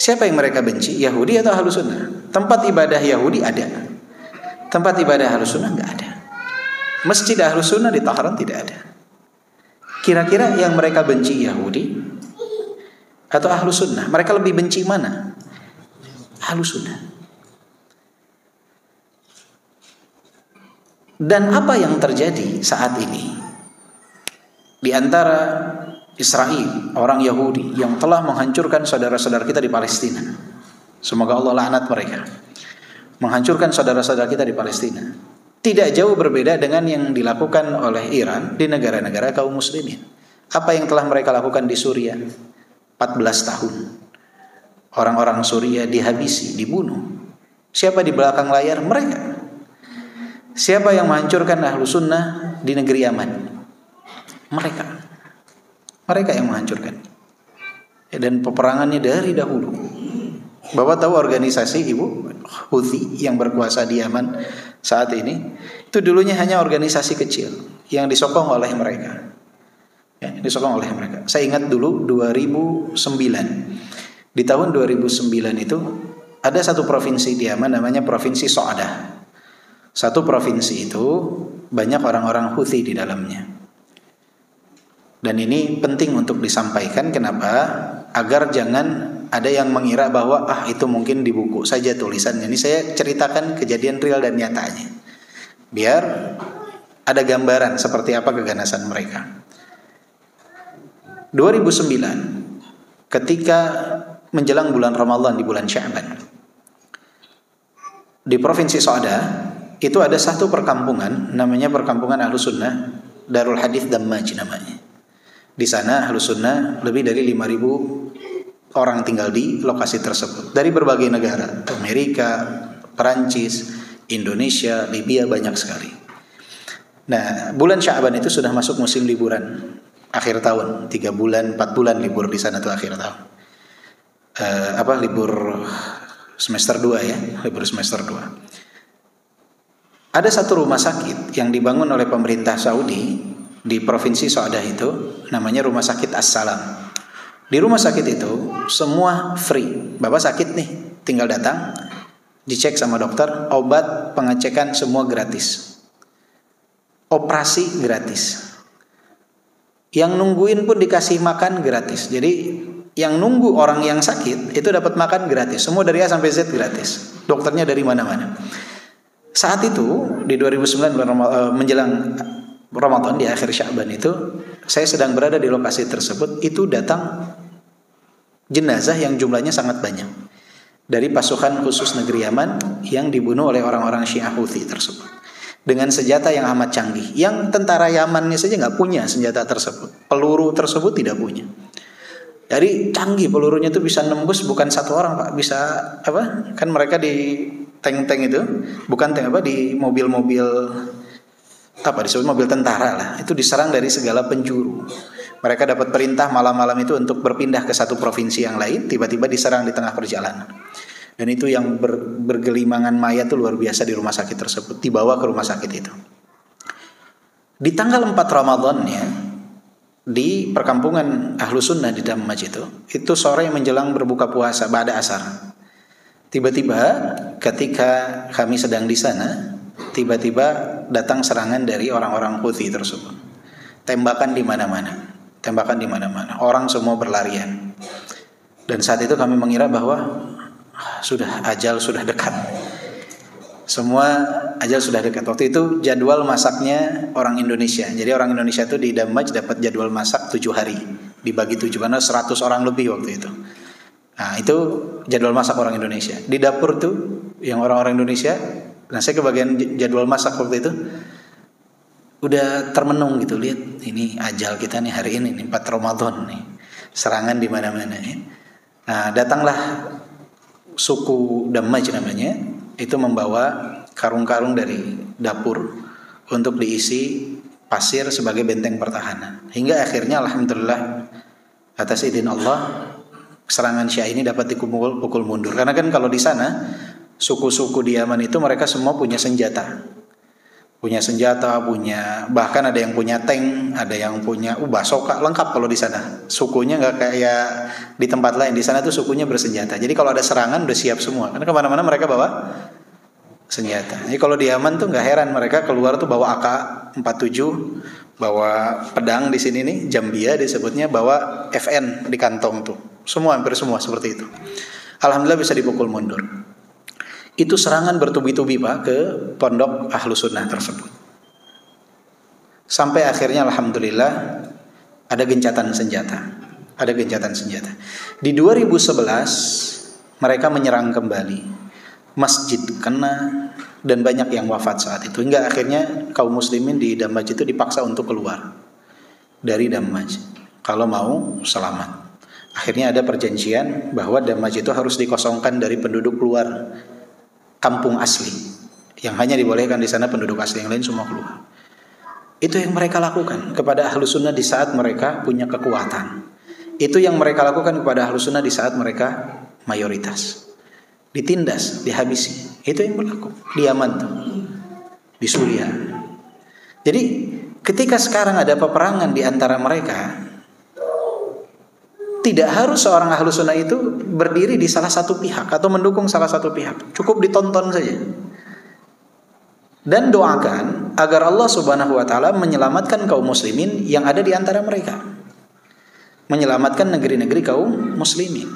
Siapa yang mereka benci? Yahudi atau Ahlus Sunnah? Tempat ibadah Yahudi ada, tempat ibadah Ahlus Sunnah nggak ada. Masjid Ahlus Sunnah di Tahran tidak ada. Kira-kira yang mereka benci Yahudi atau Ahlus Sunnah? Mereka lebih benci mana? Ahlus Sunnah. Dan apa yang terjadi saat ini di antara Israel, orang Yahudi yang telah menghancurkan saudara-saudara kita di Palestina, semoga Allah laknat mereka, menghancurkan saudara-saudara kita di Palestina, tidak jauh berbeda dengan yang dilakukan oleh Iran di negara-negara kaum muslimin. Apa yang telah mereka lakukan di Suriah? 14 tahun orang-orang Suriah dihabisi, dibunuh. Siapa di belakang layar? Mereka. Siapa yang menghancurkan Ahlus Sunnah di negeri Yaman? Mereka yang menghancurkan. Dan peperangannya dari dahulu. Bapak tahu organisasi Ibu Houthi yang berkuasa di Yaman saat ini? Itu dulunya hanya organisasi kecil yang disokong oleh mereka. Ya, disokong oleh mereka. Saya ingat dulu 2009. Di tahun 2009 itu ada satu provinsi di Yaman namanya Provinsi So'adah. Satu provinsi itu banyak orang-orang Houthi di dalamnya. Dan ini penting untuk disampaikan. Kenapa? Agar jangan ada yang mengira bahwa itu mungkin di buku saja tulisannya. Ini saya ceritakan kejadian real dan nyatanya, biar ada gambaran seperti apa keganasan mereka. 2009, ketika menjelang bulan Ramadan di bulan Sya'ban, di Provinsi So'adah itu ada satu perkampungan namanya Perkampungan Ahlus Sunnah Darul Hadits Dammaj namanya. Di sana Ahlus Sunnah lebih dari 5.000 orang tinggal di lokasi tersebut dari berbagai negara, Amerika, Perancis, Indonesia, Libya, banyak sekali. Nah, bulan Sya'ban itu sudah masuk musim liburan akhir tahun, 3 bulan, 4 bulan libur di sana tuh akhir tahun. Libur semester 2 ya, libur semester 2. Ada satu rumah sakit yang dibangun oleh pemerintah Saudi di Provinsi So'adah itu, namanya Rumah Sakit As-Salam. Di rumah sakit itu semua free. Bapak sakit nih, tinggal datang, dicek sama dokter, obat, pengecekan semua gratis. Operasi gratis. Yang nungguin pun dikasih makan gratis. Jadi yang nunggu orang yang sakit itu dapat makan gratis. Semua dari A sampai Z gratis. Dokternya dari mana-mana. Saat itu di 2009 menjelang Ramadan di akhir Sya'ban itu, saya sedang berada di lokasi tersebut. Itu datang jenazah yang jumlahnya sangat banyak dari pasukan khusus negeri Yaman yang dibunuh oleh orang-orang Syiah Houthi tersebut dengan senjata yang amat canggih, yang tentara Yamannya saja nggak punya senjata tersebut, peluru tersebut tidak punya. Jadi canggih pelurunya itu bisa nembus bukan satu orang Pak, bisa kan mereka di tank-tank itu, bukan tank di mobil-mobil disebut mobil tentara lah, itu diserang dari segala penjuru. Mereka dapat perintah malam-malam itu untuk berpindah ke satu provinsi yang lain, tiba-tiba diserang di tengah perjalanan. Dan itu yang bergelimangan mayat itu luar biasa di rumah sakit tersebut, dibawa ke rumah sakit itu. Di tanggal 4 Ramadannya di perkampungan Ahlus Sunnah di Dammaj itu sore menjelang berbuka puasa ba'da asar. Tiba-tiba ketika kami sedang di sana, tiba-tiba datang serangan dari orang-orang Houthi tersebut. Tembakan di mana-mana. Orang semua berlarian. Dan saat itu kami mengira bahwa ajal sudah dekat. Semua ajal sudah dekat. Waktu itu jadwal masaknya orang Indonesia. Jadi orang Indonesia itu di Dammaj dapat jadwal masak 7 hari. Dibagi 7 karena 100 orang lebih waktu itu. Nah, itu jadwal masak orang Indonesia. Di dapur tuh yang orang-orang Indonesia, nah saya kebagian jadwal masak waktu itu. Udah termenung gitu, lihat ini ajal kita nih hari ini nih 4 Ramadan nih. Serangan di mana-mana ya. Nah, datanglah suku Dammaj namanya, itu membawa karung-karung dari dapur untuk diisi pasir sebagai benteng pertahanan. Hingga akhirnya alhamdulillah atas izin Allah serangan Syiah ini dapat dipukul mundur. Karena kan kalau di sana suku-suku di Yaman itu mereka semua punya senjata, bahkan ada yang punya tank, ada yang punya basoka, lengkap kalau di sana. Sukunya nggak kayak di tempat lain. Di sana tuh sukunya bersenjata. Jadi kalau ada serangan udah siap semua. Karena kemana-mana mereka bawa senjata. Jadi kalau di Yaman tuh nggak heran mereka keluar tuh bawa AK-47, bawa pedang di sini nih, Jambia disebutnya, bawa FN di kantong tuh. Hampir semua seperti itu. Alhamdulillah bisa dipukul mundur. Itu serangan bertubi-tubi Pak ke pondok Ahlus Sunnah tersebut. Sampai akhirnya alhamdulillah ada gencatan senjata. Di 2011 mereka menyerang kembali. Masjid kena dan banyak yang wafat saat itu. Hingga akhirnya kaum muslimin di Dammaj itu dipaksa untuk keluar dari Dammaj kalau mau selamat. Akhirnya ada perjanjian bahwa Dammaj itu harus dikosongkan dari penduduk luar kampung asli, yang hanya dibolehkan di sana penduduk asli, yang lain semua keluar. Itu yang mereka lakukan kepada Ahlus Sunnah di saat mereka punya kekuatan. Itu yang mereka lakukan kepada Ahlus Sunnah di saat mereka mayoritas. Ditindas, dihabisi. Itu yang berlaku di Yaman tuh, di Suriah. Jadi ketika sekarang ada peperangan di antara mereka, tidak harus seorang ahlu sunnah itu berdiri di salah satu pihak atau mendukung salah satu pihak. Cukup ditonton saja. Dan doakan agar Allah Subhanahu wa taala menyelamatkan kaum muslimin yang ada di antara mereka. Menyelamatkan negeri-negeri kaum muslimin.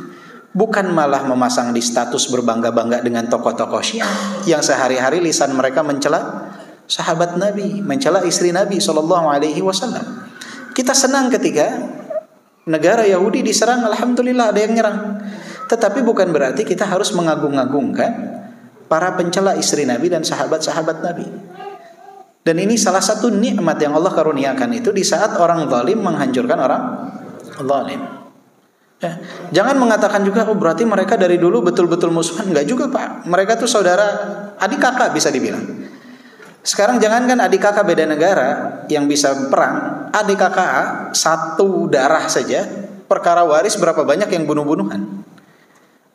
Bukan malah memasang di status berbangga-bangga dengan tokoh-tokoh Syiah yang sehari-hari lisan mereka mencela sahabat Nabi, mencela istri Nabi SAW. Kita senang ketika negara Yahudi diserang, alhamdulillah ada yang nyerang. Tetapi bukan berarti kita harus mengagung-agungkan para pencela istri Nabi dan sahabat-sahabat Nabi. Dan ini salah satu nikmat yang Allah karuniakan itu di saat orang zalim menghancurkan orang zalim. Jangan mengatakan juga berarti mereka dari dulu betul-betul musuhan. Enggak juga, Pak. Mereka tuh saudara, adik kakak bisa dibilang. Sekarang jangankan adik kakak beda negara yang bisa perang, adik kakak satu darah saja, perkara waris berapa banyak yang bunuh-bunuhan.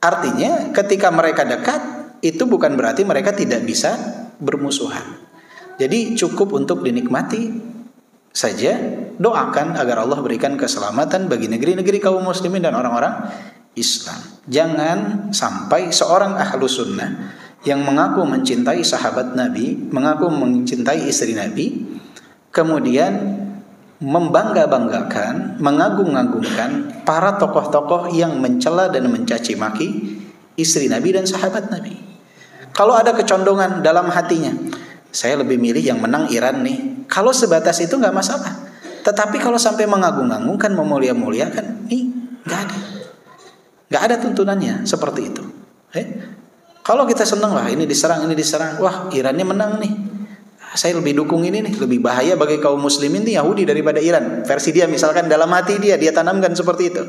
Artinya ketika mereka dekat, itu bukan berarti mereka tidak bisa bermusuhan. Jadi cukup untuk dinikmati saja, doakan agar Allah berikan keselamatan bagi negeri-negeri kaum muslimin dan orang-orang Islam. Jangan sampai seorang ahlu sunnah yang mengaku mencintai sahabat Nabi, mengaku mencintai istri Nabi, kemudian membangga-banggakan, mengagung-agungkan para tokoh-tokoh yang mencela dan mencaci maki istri Nabi dan sahabat Nabi. Kalau ada kecondongan dalam hatinya, saya lebih milih yang menang Iran nih. Kalau sebatas itu nggak masalah. Tetapi kalau sampai mengagung-agungkan, memulia-muliakan, nih nggak ada tuntunannya seperti itu. Kalau kita senang lah ini diserang, wah Irannya menang nih, saya lebih dukung ini nih, lebih bahaya bagi kaum muslimin nih Yahudi daripada Iran. Versi dia misalkan dalam hati dia tanamkan seperti itu.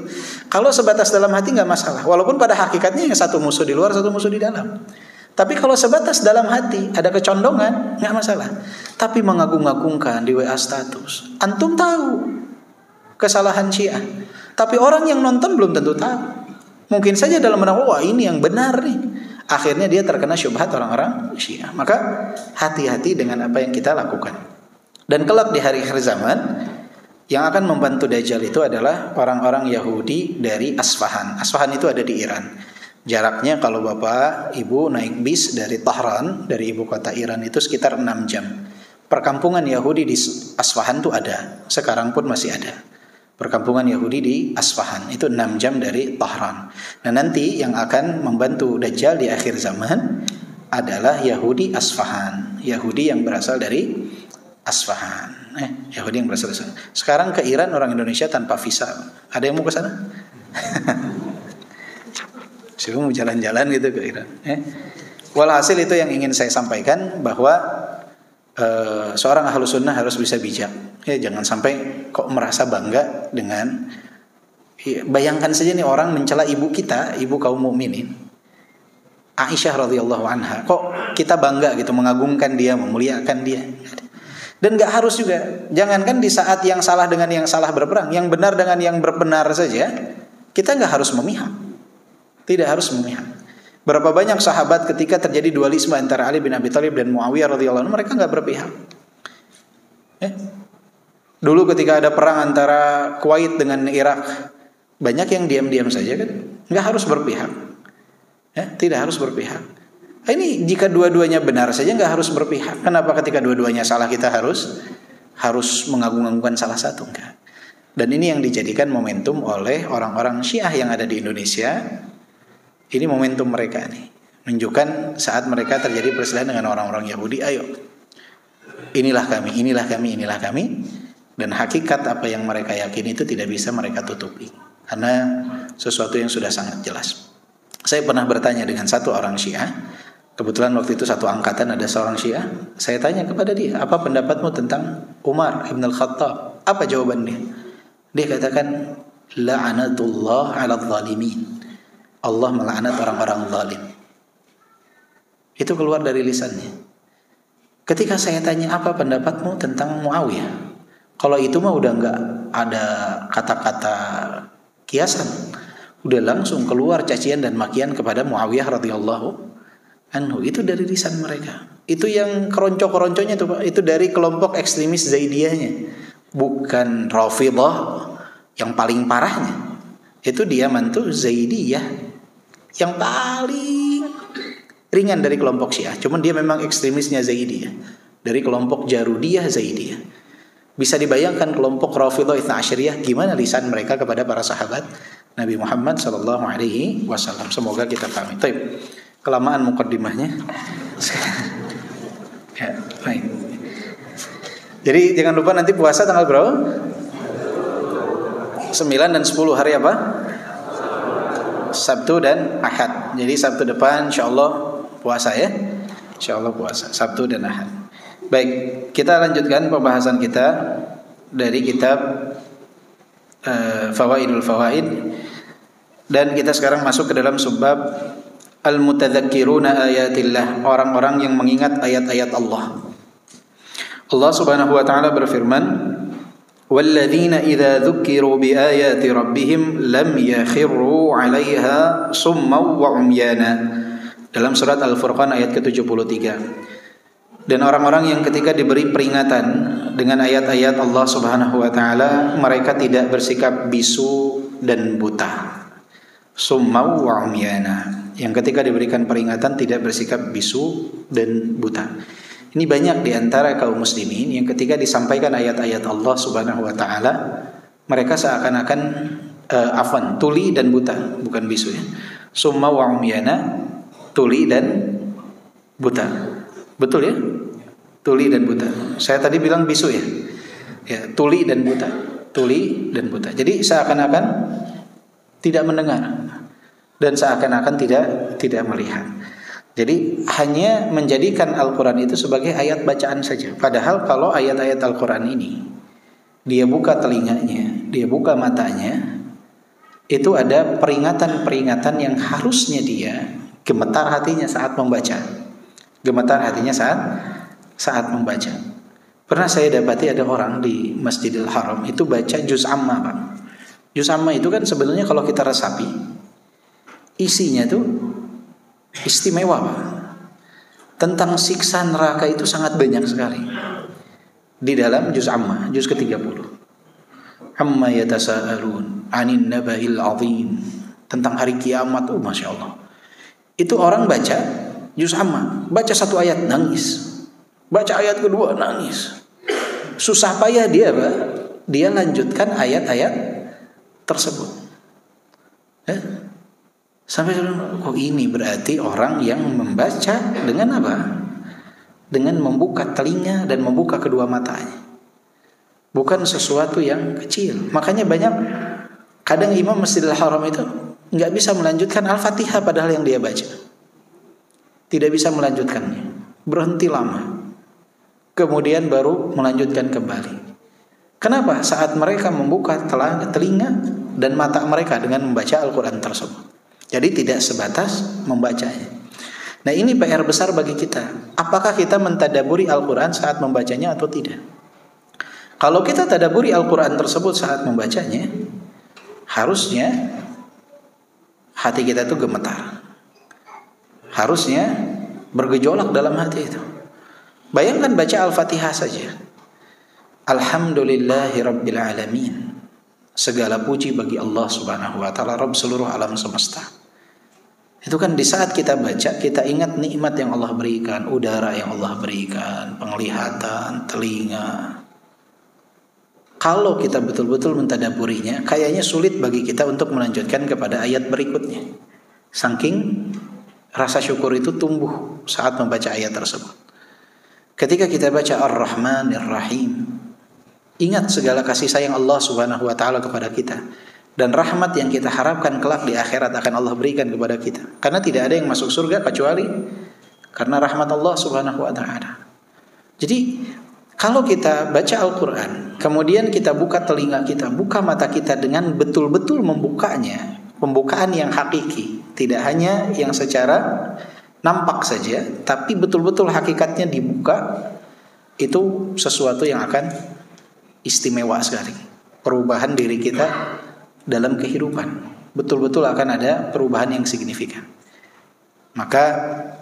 Kalau sebatas dalam hati nggak masalah. Walaupun pada hakikatnya yang satu musuh di luar, satu musuh di dalam. Tapi kalau sebatas dalam hati ada kecondongan, nggak masalah. Tapi mengagung-agungkan di WA status, antum tahu kesalahan Syiah, tapi orang yang nonton belum tentu tahu. Mungkin saja dalam menawa, wah ini yang benar nih. Akhirnya dia terkena syubhat orang-orang Syiah. Maka hati-hati dengan apa yang kita lakukan. Dan kelak di hari akhir zaman, yang akan membantu Dajjal itu adalah orang-orang Yahudi dari Asfahan. Asfahan itu ada di Iran. Jaraknya kalau Bapak Ibu naik bis dari Tahran, dari ibu kota Iran itu sekitar 6 jam. Perkampungan Yahudi di Asfahan itu ada. Sekarang pun masih ada. Perkampungan Yahudi di Asfahan itu 6 jam dari Tahran. Nah nanti yang akan membantu Dajjal di akhir zaman adalah Yahudi Asfahan. Yahudi yang berasal dari Asfahan. Yahudi yang berasal dari sana. Sekarang ke Iran orang Indonesia tanpa visa. Ada yang mau ke sana? Siapa mau jalan-jalan gitu ke Iran? Walhasil itu yang ingin saya sampaikan, bahwa seorang ahlu sunnah harus bisa bijak. Jangan sampai kok merasa bangga dengan, bayangkan saja nih orang mencela ibu kita, ibu kaum mukminin, Aisyah radhiyallahu anha. Kok kita bangga gitu, mengagungkan dia, memuliakan dia. Dan gak harus juga. Jangankan di saat yang salah dengan yang salah berperang, yang benar dengan yang berbenar saja, kita gak harus memihak. Tidak harus memihak. Berapa banyak sahabat ketika terjadi dualisme antara Ali bin Abi Thalib dan Muawiyah radhiyallahu anhu, mereka nggak berpihak. Dulu ketika ada perang antara Kuwait dengan Irak, banyak yang diam-diam saja kan, nggak harus berpihak. Tidak harus berpihak. Ini jika dua-duanya benar saja nggak harus berpihak. Kenapa ketika dua-duanya salah kita harus mengagung-agungkan salah satu? Enggak. Dan ini yang dijadikan momentum oleh orang-orang Syiah yang ada di Indonesia. Ini momentum mereka nih, menunjukkan saat mereka terjadi perselisihan dengan orang-orang Yahudi, ayo, inilah kami, inilah kami, inilah kami. Dan hakikat apa yang mereka yakini itu tidak bisa mereka tutupi, karena sesuatu yang sudah sangat jelas. Saya pernah bertanya dengan satu orang Syiah, kebetulan waktu itu satu angkatan ada seorang Syiah. Saya tanya kepada dia, apa pendapatmu tentang Umar Ibn Al-Khattab? Apa jawaban dia? Dia katakan, la'anatullah 'alal zalimin. Allah melaknat orang-orang zalim. Itu keluar dari lisannya. Ketika saya tanya apa pendapatmu tentang Muawiyah, kalau itu mah udah nggak ada kata-kata kiasan, udah langsung keluar cacian dan makian kepada Muawiyah radhiyallahu anhu. Itu dari lisan mereka. Itu yang keronco-keronconya tuh Pak. Itu dari kelompok ekstremis Zaidiyahnya. Bukan Rafidhah yang paling parahnya. Itu dia mantu Zaidiyah yang paling ringan dari kelompok Syiah. Cuman dia memang ekstremisnya Zaidiyah. Dari kelompok Jarudiyah Zaidiyah. Bisa dibayangkan kelompok Rafidhah Itsna Asyariyah gimana lisan mereka kepada para sahabat Nabi Muhammad SAW. Semoga kita pahami. Baik. Kelamaan mukaddimahnya. Ya, baik. Jadi jangan lupa nanti puasa tanggal berapa? 9 dan 10 hari apa? Sabtu dan Ahad. Jadi Sabtu depan insyaallah puasa ya. Insyaallah puasa Sabtu dan Ahad. Baik, kita lanjutkan pembahasan kita dari kitab Fawaidul Fawaid, dan kita sekarang masuk ke dalam subbab Al-mutadzakkiruna ayatillah, orang-orang yang mengingat ayat-ayat Allah. Allah Subhanahu wa taala berfirman, "Walladzina idza dzukkiru biayati rabbihim lam yakhirru 'alaiha summan wa 'umyana." Dalam surat Al-Furqan ayat ke-73. Dan orang-orang yang ketika diberi peringatan dengan ayat-ayat Allah Subhanahu wa taala, mereka tidak bersikap bisu dan buta. Summan wa 'umyana. Yang ketika diberikan peringatan tidak bersikap bisu dan buta. Ini banyak di antara kaum muslimin yang ketika disampaikan ayat-ayat Allah Subhanahu wa taala, mereka seakan-akan tuli dan buta, bukan bisu ya. Summa wa umyana, tuli dan buta. Betul ya? Tuli dan buta. Saya tadi bilang bisu ya. Ya, tuli dan buta. Tuli dan buta. Jadi seakan-akan tidak mendengar dan seakan-akan tidak melihat. Jadi hanya menjadikan Al-Quran itu sebagai ayat bacaan saja. Padahal kalau ayat-ayat Al-Quran ini dia buka telinganya, dia buka matanya, itu ada peringatan-peringatan yang harusnya dia gemetar hatinya saat membaca. Gemetar hatinya saat membaca. Pernah saya dapati ada orang di Masjidil Haram itu baca juz amma, Pak. Juz amma itu kan sebenarnya kalau kita resapi, isinya tuh istimewa, Pak. Tentang siksa neraka itu sangat banyak sekali. Di dalam juz amma, juz ke-30. Amma yatasaalun 'anin naba'il 'azim. Tentang hari kiamat, Masya Allah. Itu orang baca juz amma, baca satu ayat nangis. Baca ayat kedua nangis. Susah payah dia, Pak. Dia lanjutkan ayat-ayat tersebut. Sampai kok ini berarti orang yang membaca dengan apa? Dengan membuka telinga dan membuka kedua matanya. Bukan sesuatu yang kecil. Makanya banyak kadang imam Masjidil Haram itu nggak bisa melanjutkan Al-Fatihah padahal yang dia baca. Tidak bisa melanjutkannya. Berhenti lama. Kemudian baru melanjutkan kembali. Kenapa? Saat mereka membuka telinga dan mata mereka dengan membaca Al-Quran tersebut. Jadi tidak sebatas membacanya. Nah, ini PR besar bagi kita. Apakah kita mentadaburi Al-Quran saat membacanya atau tidak? Kalau kita tadaburi Al-Quran tersebut saat membacanya, harusnya hati kita itu gemetar. Harusnya bergejolak dalam hati itu. Bayangkan baca Al-Fatihah saja. Alhamdulillahi Rabbil Alamin. Segala puji bagi Allah Subhanahu wa ta'ala, Rabb seluruh alam semesta. Itu kan di saat kita baca, kita ingat nikmat yang Allah berikan, udara yang Allah berikan, penglihatan, telinga. Kalau kita betul-betul mentadaburinya, kayaknya sulit bagi kita untuk melanjutkan kepada ayat berikutnya. Saking rasa syukur itu tumbuh saat membaca ayat tersebut. Ketika kita baca Ar-Rahmanir Rahim, ingat segala kasih sayang Allah Subhanahu wa ta'ala kepada kita. Dan rahmat yang kita harapkan kelak di akhirat akan Allah berikan kepada kita. Karena tidak ada yang masuk surga kecuali karena rahmat Allah Subhanahu wa ta'ala. Jadi kalau kita baca Al-Quran, kemudian kita buka telinga kita, buka mata kita dengan betul-betul membukanya, pembukaan yang hakiki, tidak hanya yang secara nampak saja, tapi betul-betul hakikatnya dibuka, itu sesuatu yang akan istimewa sekali. Perubahan diri kita dalam kehidupan betul-betul akan ada perubahan yang signifikan. Maka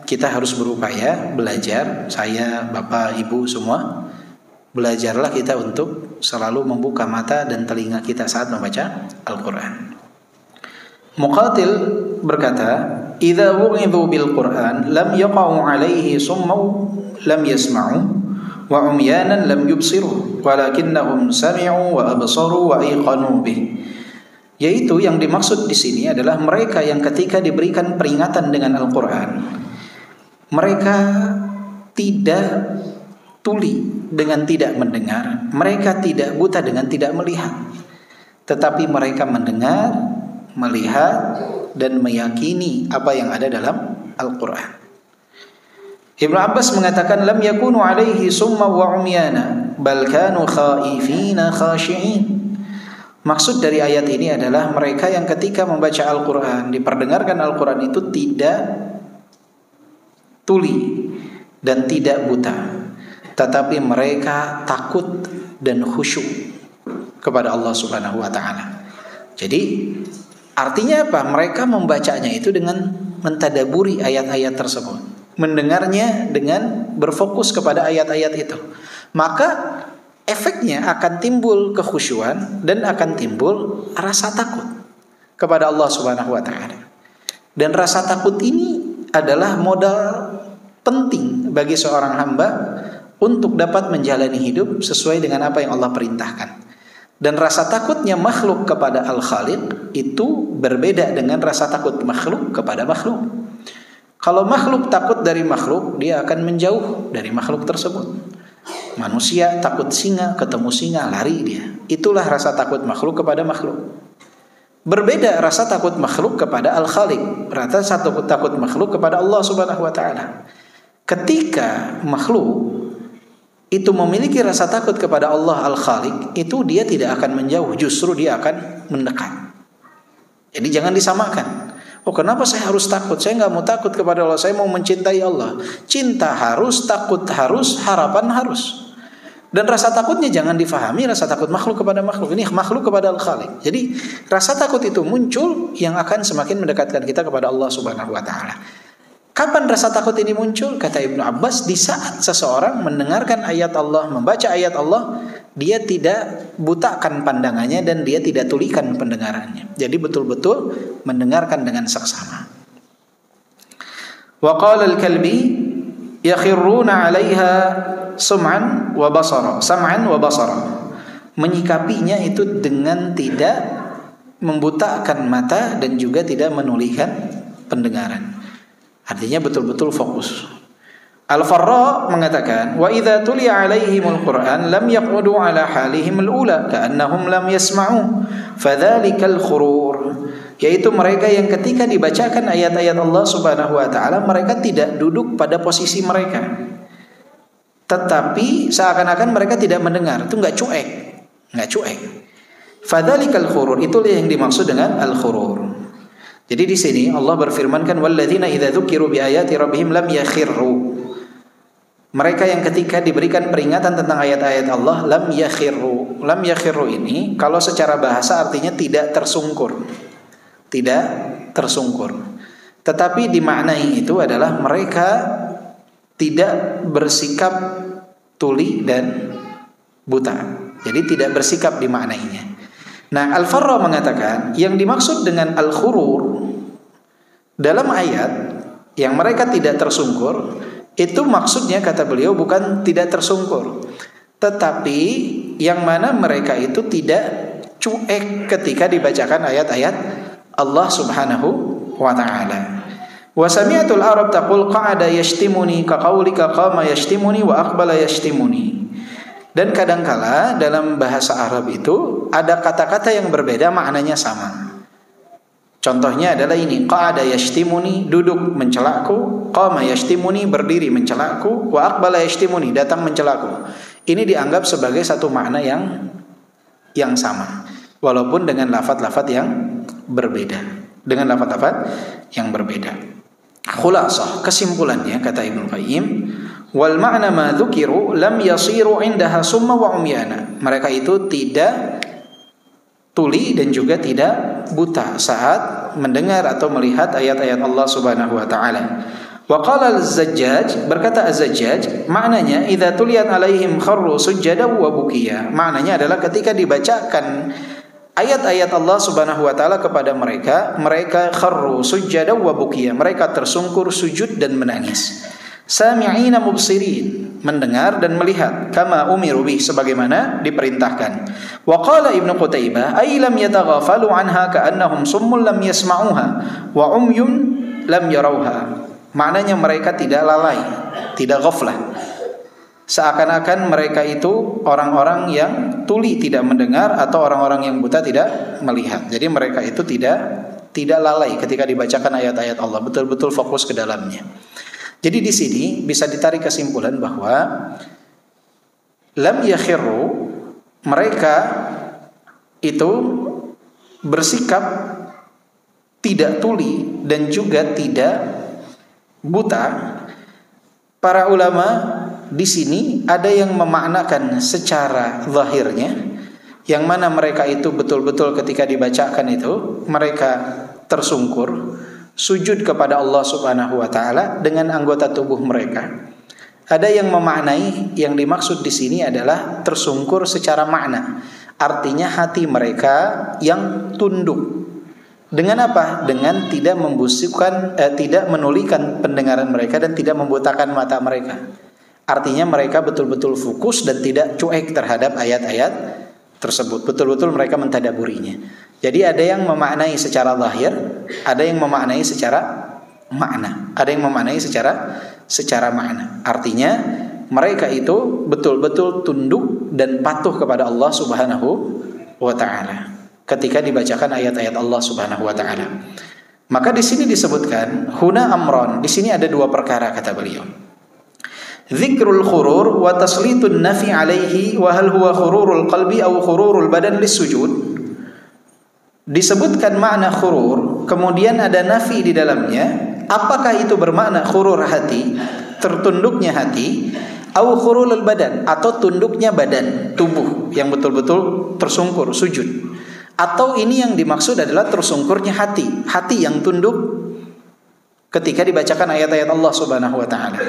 kita harus berupaya belajar, saya, Bapak, Ibu semua, belajarlah kita untuk selalu membuka mata dan telinga kita saat membaca Al-Quran. Muqatil berkata, "Idza wu'idhu bil Qur'an lam yaqa'u 'alaihi summu lam yasma'u wa umyanan lam yubsiru walakinnahum sami'u wa absaru wa iqanu bih." Yaitu yang dimaksud di sini adalah mereka yang ketika diberikan peringatan dengan Al-Quran, mereka tidak tuli dengan tidak mendengar, mereka tidak buta dengan tidak melihat, tetapi mereka mendengar, melihat, dan meyakini apa yang ada dalam Al-Quran. Ibnu Abbas mengatakan, lam yakunu alaihi summa wa umyana bal kanu khaifina khashi'in. Maksud dari ayat ini adalah mereka yang ketika membaca Al-Quran, diperdengarkan Al-Quran itu tidak tuli dan tidak buta, tetapi mereka takut dan khusyuk kepada Allah Subhanahu wa ta'ala. Jadi artinya apa? Mereka membacanya itu dengan mentadaburi ayat-ayat tersebut, mendengarnya dengan berfokus kepada ayat-ayat itu. Maka efeknya akan timbul kekhusyuan dan akan timbul rasa takut kepada Allah Subhanahu wa ta'ala. Dan rasa takut ini adalah modal penting bagi seorang hamba untuk dapat menjalani hidup sesuai dengan apa yang Allah perintahkan. Dan rasa takutnya makhluk kepada Al-Khaliq itu berbeda dengan rasa takut makhluk kepada makhluk. Kalau makhluk takut dari makhluk, dia akan menjauh dari makhluk tersebut. Manusia takut singa, ketemu singa lari dia. Itulah rasa takut makhluk kepada makhluk. Berbeda rasa takut makhluk kepada Al-Khaliq. Rasa takut makhluk kepada Allah Subhanahu wa ta'ala. Ketika makhluk itu memiliki rasa takut kepada Allah Al-Khaliq, itu dia tidak akan menjauh, justru dia akan mendekat. Jadi jangan disamakan. Oh, kenapa saya harus takut? Saya nggak mau takut kepada Allah, saya mau mencintai Allah. Cinta harus, takut harus, harapan harus. Dan rasa takutnya jangan difahami rasa takut makhluk kepada makhluk. Ini makhluk kepada Al-Khaliq. Jadi rasa takut itu muncul yang akan semakin mendekatkan kita kepada Allah Subhanahu wa ta'ala. Kapan rasa takut ini muncul? Kata Ibnu Abbas, di saat seseorang mendengarkan ayat Allah, membaca ayat Allah, dia tidak butakan pandangannya dan dia tidak tulikan pendengarannya. Jadi betul-betul mendengarkan dengan seksama. Wa qala al-Kalbi yakhirruna 'alaiha sam'an wa basara. Menyikapinya itu dengan tidak membutakan mata dan juga tidak menulikan pendengaran. Artinya betul-betul fokus. Al-Farra mengatakan, wa idza tuliya 'alaihimul Qur'an lam yaqudu 'ala halihim al-ula ka'annahum lam yasma'u fadzalikal khurur. Yaitu mereka yang ketika dibacakan ayat-ayat Allah Subhanahu wa ta'ala, mereka tidak duduk pada posisi mereka, tetapi seakan-akan mereka tidak mendengar. Itu enggak cuek. Fadzalikal khurur, itulah yang dimaksud dengan al-khurur. Jadi di sini Allah berfirmankan, walladzina idza dzukiru biayati rabbihim lam yakhirru. Mereka yang ketika diberikan peringatan tentang ayat-ayat Allah, lam yakhirru. Lam yakhirru ini kalau secara bahasa artinya tidak tersungkur. Tidak tersungkur. Tetapi dimaknai itu adalah mereka tidak bersikap tuli dan buta. Jadi tidak bersikap dimaknainya. Nah, Al-Farra mengatakan yang dimaksud dengan al-khurur dalam ayat yang mereka tidak tersungkur, itu maksudnya kata beliau bukan tidak tersungkur, tetapi yang mana mereka itu tidak cuek ketika dibacakan ayat-ayat Allah Subhanahu wa ta'ala. Wa sami'atul Arab taqul qa'ada yashtimuni ka qaulika qama yashtimuni wa aqbala yashtimuni. Dan kadangkala dalam bahasa Arab itu ada kata-kata yang berbeda maknanya sama. Contohnya adalah ini, qa'ada yashtimuni, duduk mencelaku, qama yashtimuni, berdiri mencelaku, wa aqbala yashtimuni, datang mencelaku. Ini dianggap sebagai satu makna yang sama, walaupun dengan lafaz-lafaz yang berbeda. Khulasah, kesimpulannya kata Ibnu Qayyim, wal ma'na ma dzukiru lam yasiru indaha summa wa umyana. Mereka itu tidak tuli dan juga tidak buta saat mendengar atau melihat ayat-ayat Allah Subhanahu wa taala. Wa qala az-Zajjaj, berkata az-Zajjaj, maknanya idza tuliyat alaihim kharru sujada wa bukiya. Maknanya adalah ketika dibacakan ayat-ayat Allah Subhanahu wa taala kepada mereka, mereka kharru sujada wa bukiya, mereka tersungkur sujud dan menangis. Sami'ina mubsirin, mendengar dan melihat, kama umiru bih, sebagaimana diperintahkan. Wa qala Ibnu Qutaibah, ay lam yataghafalu anha ka'annahum summun lam yasma'uha wa umyun lam yarauha. Maknanya mereka tidak lalai, tidak ghaflah. Seakan-akan mereka itu orang-orang yang tuli tidak mendengar atau orang-orang yang buta tidak melihat. Jadi mereka itu tidak lalai ketika dibacakan ayat-ayat Allah, betul-betul fokus ke dalamnya. Jadi di sini bisa ditarik kesimpulan bahwa lam yakhirru, mereka itu bersikap tidak tuli dan juga tidak buta. Para ulama di sini ada yang memaknakan secara zahirnya, yang mana mereka itu betul-betul ketika dibacakan itu mereka tersungkur sujud kepada Allah Subhanahu wa taala dengan anggota tubuh mereka. Ada yang memaknai yang dimaksud di sini adalah tersungkur secara makna, artinya hati mereka yang tunduk. Dengan apa? Dengan tidak tidak menulikan pendengaran mereka dan tidak membutakan mata mereka. Artinya mereka betul-betul fokus dan tidak cuek terhadap ayat-ayat tersebut. Betul-betul mereka mentadaburinya. Jadi ada yang memaknai secara lahir, ada yang memaknai secara makna, ada yang memaknai secara makna. Artinya mereka itu betul-betul tunduk dan patuh kepada Allah Subhanahu wa taala ketika dibacakan ayat-ayat Allah Subhanahu wa taala. Maka di sini disebutkan huna amron, di sini ada dua perkara kata beliau. Dzikrul khurur wa taslitun nafi alaihi wa hal huwa khururul qalbi aw khururul badan lisujud. Disebutkan makna khurur, kemudian ada nafi di dalamnya. Apakah itu bermakna khurur hati, tertunduknya hati, au khururul badan, atau tunduknya badan, tubuh yang betul-betul tersungkur sujud. Atau ini yang dimaksud adalah tersungkurnya hati, hati yang tunduk ketika dibacakan ayat-ayat Allah Subhanahu wa taala.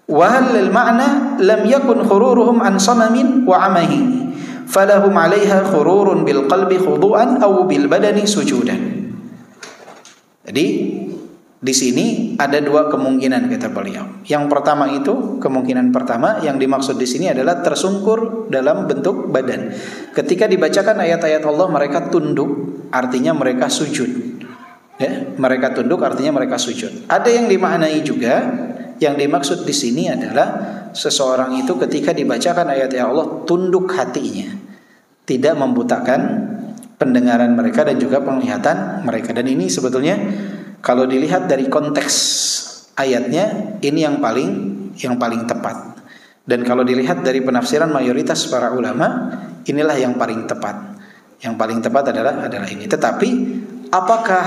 Wa hal ma'na lam yakun khururuhum an samamin wa amahi falahum 'alaiha khururun bil qalbi khudu'an aw bil badani sujudan. Jadi di sini ada dua kemungkinan kata beliau. Yang pertama itu, kemungkinan pertama yang dimaksud di sini adalah tersungkur dalam bentuk badan. Ketika dibacakan ayat-ayat Allah mereka tunduk, artinya mereka sujud. Ya, mereka tunduk artinya mereka sujud. Ada yang dimaknai juga, yang dimaksud di sini adalah seseorang itu ketika dibacakan ayat-ayat Allah tunduk hatinya, tidak membutakan pendengaran mereka dan juga penglihatan mereka. Dan ini sebetulnya kalau dilihat dari konteks ayatnya, ini yang paling tepat. Dan kalau dilihat dari penafsiran mayoritas para ulama, inilah yang paling tepat. Yang paling tepat adalah ini. Tetapi apakah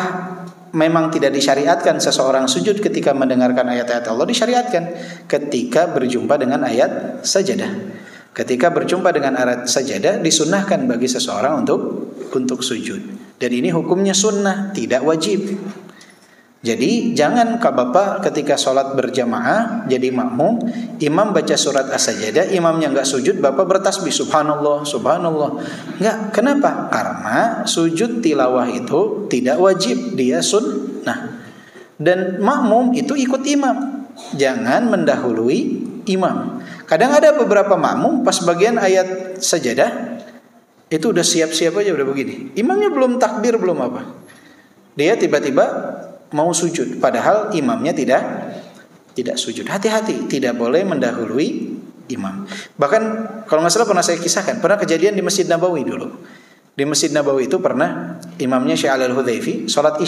memang tidak disyariatkan seseorang sujud ketika mendengarkan ayat-ayat Allah? Disyariatkan ketika berjumpa dengan ayat sajadah. Ketika berjumpa dengan ayat sajadah, disunnahkan bagi seseorang untuk sujud. Dan ini hukumnya sunnah, tidak wajib. Jadi jangan Bapak ketika sholat berjamaah jadi makmum, imam baca surat as-sajadah, imamnya enggak sujud, Bapak bertasbih subhanallah, subhanallah. Enggak, kenapa? Karena sujud tilawah itu tidak wajib, dia sunnah. Dan makmum itu ikut imam, jangan mendahului imam. Kadang ada beberapa makmum pas bagian ayat sajadah itu udah siap-siap aja, udah begini, imamnya belum takbir, belum apa, dia tiba-tiba mau sujud, padahal imamnya tidak sujud. Hati-hati, tidak boleh mendahului imam. Bahkan kalau nggak salah pernah saya kisahkan, pernah kejadian di Masjid Nabawi dulu. Di Masjid Nabawi itu pernah imamnya Syekh Al-Hudzaify sholat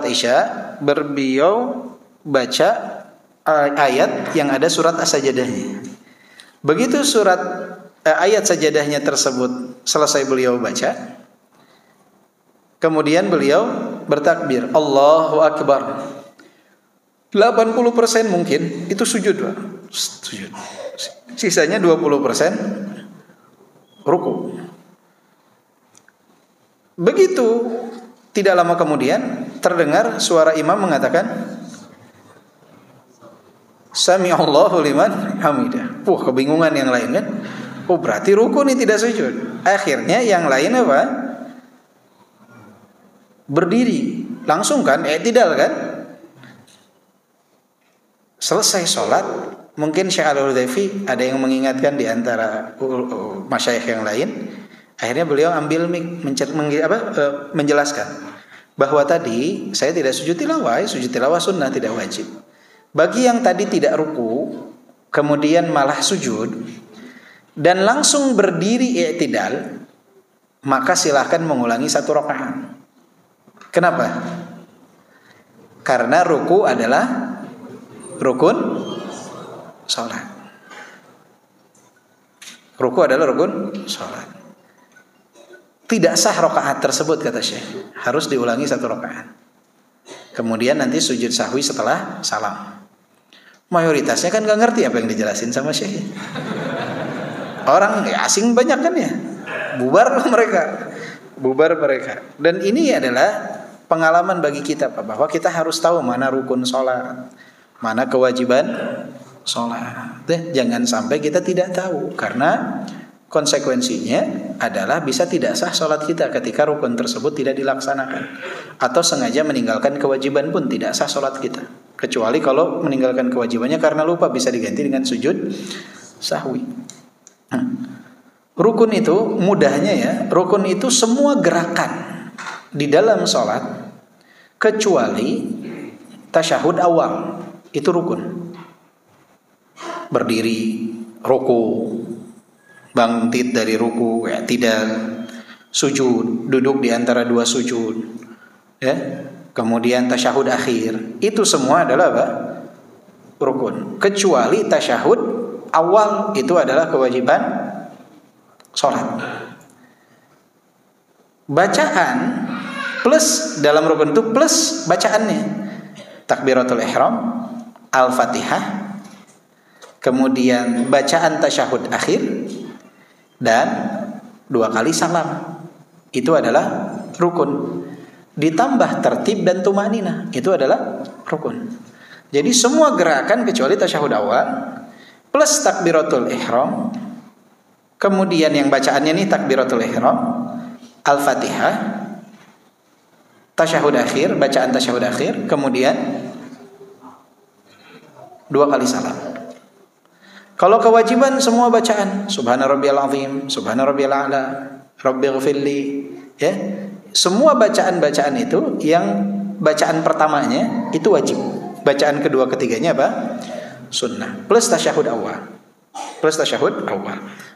isya, beliau baca ayat yang ada surat as-sajadahnya. Begitu ayat sajadahnya tersebut selesai beliau baca, kemudian beliau bertakbir, Allahu Akbar. 80% mungkin itu sujud, Pak. Sujud. Sisanya 20% ruku. Begitu Tidak lama kemudian terdengar suara imam mengatakan Sami'allahu liman hamidah. Kebingungan yang lain kan. Berarti ruku ini tidak sujud. Akhirnya yang lain apa? Berdiri. Langsung kan, i'tidal kan. Selesai sholat, mungkin Syekh Al-Hudzaify ada yang mengingatkan di antara masyayikh yang lain. Akhirnya beliau ambil mic menjelaskan bahwa tadi saya tidak sujud tilawah sunnah, tidak wajib. Bagi yang tadi tidak ruku, kemudian malah sujud dan langsung berdiri i'tidal, maka silahkan mengulangi 1 rakaat. Kenapa? Karena ruku adalah rukun salat. Ruku adalah rukun salat. Tidak sah rakaat tersebut kata Syekh. Harus diulangi 1 rakaat. Kemudian nanti sujud sahwi setelah salam. Mayoritasnya kan gak ngerti apa yang dijelasin sama Syekh. Orang asing banyak kan ya. Bubar mereka. Dan ini adalah pengalaman bagi kita Pak, bahwa kita harus tahu mana rukun sholat, mana kewajiban sholat. Jangan sampai kita tidak tahu, karena konsekuensinya adalah bisa tidak sah sholat kita ketika rukun tersebut tidak dilaksanakan, atau sengaja meninggalkan kewajiban pun tidak sah sholat kita, kecuali kalau meninggalkan kewajibannya karena lupa, bisa diganti dengan sujud sahwi. Rukun itu mudahnya ya, rukun itu semua gerakan di dalam sholat kecuali tasyahud awal, itu rukun. Berdiri, ruku, bangkit dari ruku, i'tidal, sujud, duduk di antara 2 sujud, ya, kemudian tasyahud akhir, itu semua adalah apa? Rukun. Kecuali tasyahud awal, itu adalah kewajiban sholat. Bacaan plus dalam rukun itu plus bacaannya, takbiratul ihram, al-fatihah, kemudian bacaan tasyahud akhir, dan 2 kali salam. Itu adalah rukun. Ditambah tertib dan tumanina, itu adalah rukun. Jadi semua gerakan kecuali tasyahud awal plus takbiratul ihram, kemudian yang bacaannya nih takbiratul ihram, al-fatihah, tasyahud akhir, bacaan tasyahud akhir, kemudian 2 kali salam. Kalau kewajiban semua bacaan, subhana rabbiyal azim, subhana rabbiyal a'la, rabbighfirli, ya. Semua bacaan-bacaan itu, yang bacaan pertamanya itu wajib. Bacaan kedua ketiganya apa? Sunnah. Plus tasyahud awal.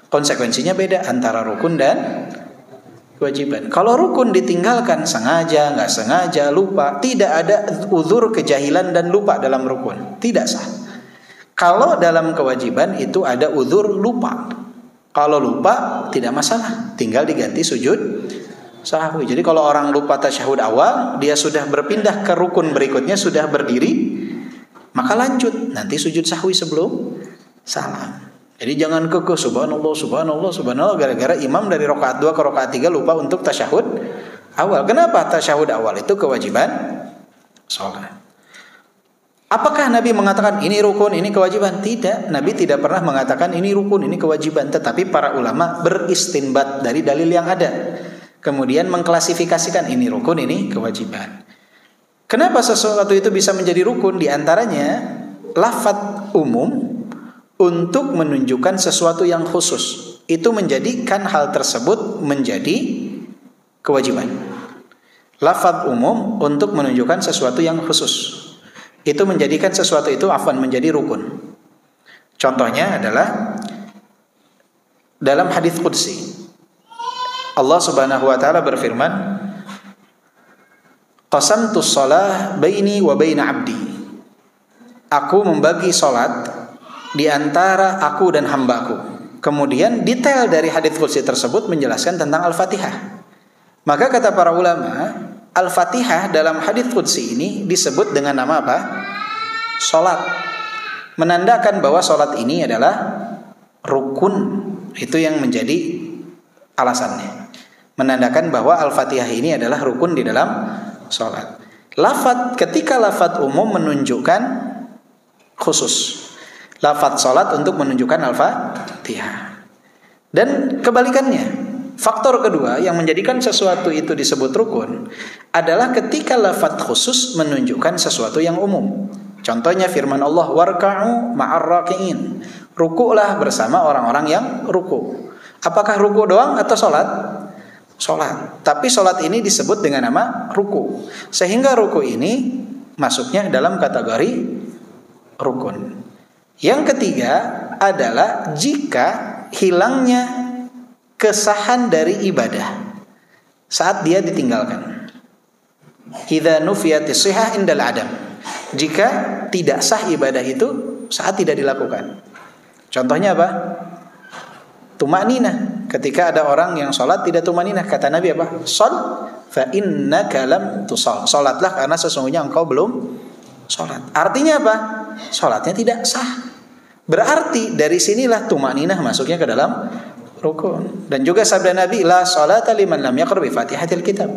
Konsekuensinya beda antara rukun dan kewajiban. Kalau rukun ditinggalkan sengaja, nggak sengaja, lupa, tidak ada uzur kejahilan dan lupa dalam rukun, tidak sah. Kalau dalam kewajiban itu ada uzur lupa. Kalau lupa tidak masalah, tinggal diganti sujud sahwi. Jadi kalau orang lupa tasyahud awal, dia sudah berpindah ke rukun berikutnya, sudah berdiri, maka lanjut nanti sujud sahwi sebelum salam. Jadi jangan kekeh subhanallah gara-gara imam dari rakaat 2 ke rakaat 3 lupa untuk tasyahud awal. Kenapa? Tasyahud awal itu kewajiban sholat. Apakah Nabi mengatakan ini rukun, ini kewajiban? Tidak, Nabi tidak pernah mengatakan ini rukun, ini kewajiban. Tetapi para ulama beristinbat dari dalil yang ada, kemudian mengklasifikasikan ini rukun, ini kewajiban. Kenapa sesuatu itu bisa menjadi rukun? Di antaranya lafadz umum untuk menunjukkan sesuatu yang khusus, itu menjadikan hal tersebut menjadi kewajiban. Lafadz umum untuk menunjukkan sesuatu yang khusus, itu menjadikan sesuatu itu menjadi rukun. Contohnya adalah dalam hadis qudsi, Allah Subhanahu wa taala berfirman, qasamtus shalah baini wa baina 'abdi. Aku membagi salat di antara aku dan hambaku. Kemudian detail dari hadis qudsi tersebut menjelaskan tentang Al-Fatihah. Maka kata para ulama, Al-Fatihah dalam hadis qudsi ini disebut dengan nama apa? Salat. Menandakan bahwa salat ini adalah rukun. Itu yang menjadi alasannya. Menandakan bahwa Al-Fatihah ini adalah rukun di dalam Salat. Ketika lafadz umum menunjukkan khusus. Lafadz salat untuk menunjukkan Al-Fatihah. Dan kebalikannya, faktor kedua yang menjadikan sesuatu itu disebut rukun adalah ketika lafadz khusus menunjukkan sesuatu yang umum. Contohnya firman Allah, warka'u ma'ar raki'in. Rukuklah bersama orang-orang yang ruku. Apakah ruku doang atau salat? Salat. Tapi salat ini disebut dengan nama ruku. Sehingga ruku ini masuknya dalam kategori rukun. Yang ketiga adalah jika hilangnya kesahan dari ibadah saat dia ditinggalkan. Idza nufiyatis shihah indal adam. Jika tidak sah ibadah itu saat tidak dilakukan. Contohnya apa? Tumaninah. Ketika ada orang yang sholat tidak tumaninah, kata Nabi apa? Shol fa innaka lam tusall. Sholatlah karena sesungguhnya engkau belum sholat. Artinya apa? Sholatnya tidak sah. Berarti dari sinilah tumaninah masuknya ke dalam rukun. Dan juga sabda Nabi, la sholata liman lam yaqra bi Fatihatil kitab.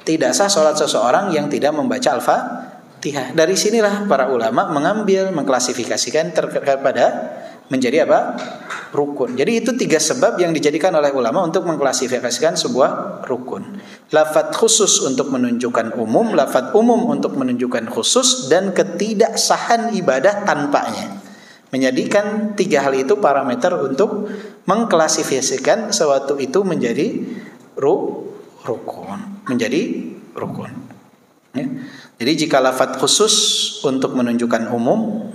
Tidak sah sholat seseorang yang tidak membaca Al-Fatihah. Dari sinilah para ulama mengklasifikasikan kepada menjadi apa? Rukun. Jadi itu 3 sebab yang dijadikan oleh ulama untuk mengklasifikasikan sebuah rukun. Lafadz khusus untuk menunjukkan umum, lafadz umum untuk menunjukkan khusus, dan ketidaksahan ibadah tanpanya. Menjadikan 3 hal itu parameter untuk mengklasifikasikan sesuatu itu menjadi rukun. Menjadi rukun. Ya. Jadi jika lafadz khusus untuk menunjukkan umum,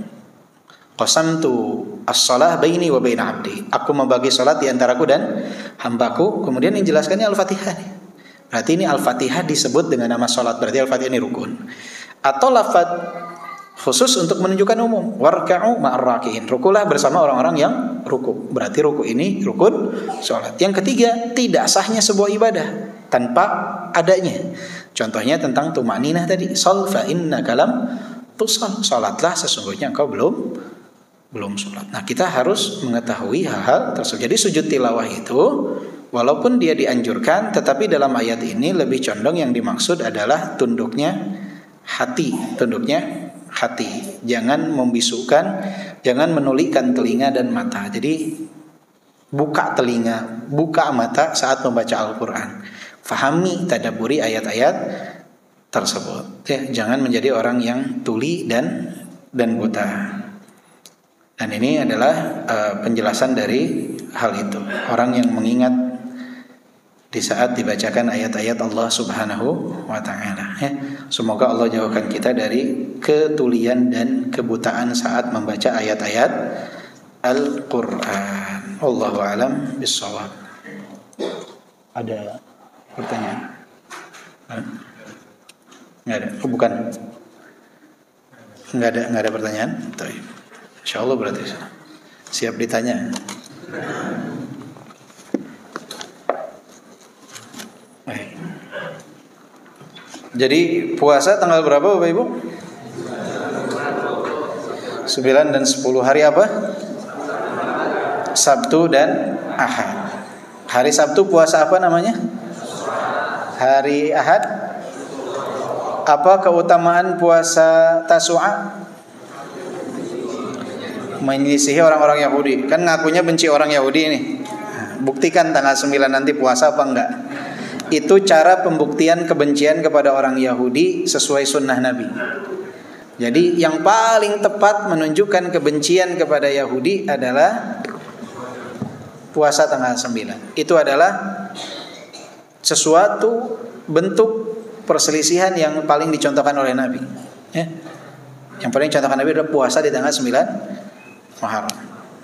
qasamtu as-shalah baini wa baina 'abdi. Aku membagi salat di antaraku dan hambaku. Kemudian yang jelaskannya Al-Fatihah. Berarti ini Al-Fatihah disebut dengan nama salat. Berarti Al-Fatihah ini rukun. Atau lafadz khusus untuk menunjukkan umum, warka'u ma'ar raki'in. Rukulah bersama orang-orang yang ruku. Berarti ruku ini rukun salat. Yang ketiga, tidak sahnya sebuah ibadah tanpa adanya. Contohnya tentang tumaninah tadi. Shol fa innaka lam tusall. Salatlah sesungguhnya engkau belum salat. Nah, kita harus mengetahui hal-hal tersebut. Jadi sujud tilawah itu walaupun dia dianjurkan, tetapi dalam ayat ini lebih condong yang dimaksud adalah tunduknya hati. Jangan membisukan, jangan menulikkan telinga dan mata. Jadi buka telinga, buka mata saat membaca Al-Quran. Fahami, tadabburi ayat-ayat tersebut. Ya, jangan menjadi orang yang tuli dan buta. Dan ini adalah penjelasan dari hal itu. Orang yang mengingat di saat dibacakan ayat-ayat Allah Subhanahu wa ta'ala. Ya. Semoga Allah jauhkan kita dari ketulian dan kebutaan saat membaca ayat-ayat Al-Quran. Wallahu a'lam bishawab. Ada pertanyaan? Nggak ada? Oh, bukan. Nggak ada pertanyaan? Insyaallah berarti siap ditanya. Jadi puasa tanggal berapa Bapak Ibu? 9 dan 10. Hari apa? Sabtu dan Ahad. Hari Sabtu puasa apa namanya? Hari Ahad? Apa keutamaan puasa Tasu'a? Menyisihi orang-orang Yahudi. Kan ngakunya benci orang Yahudi ini. Buktikan tanggal 9 nanti puasa apa enggak. Itu cara pembuktian kebencian kepada orang Yahudi sesuai sunnah Nabi. Jadi yang paling tepat menunjukkan kebencian kepada Yahudi adalah puasa tanggal 9. Itu adalah sesuatu bentuk perselisihan yang paling dicontohkan oleh Nabi. Ya. Yang paling dicontohkan Nabi adalah puasa di tanggal 9 Muharram.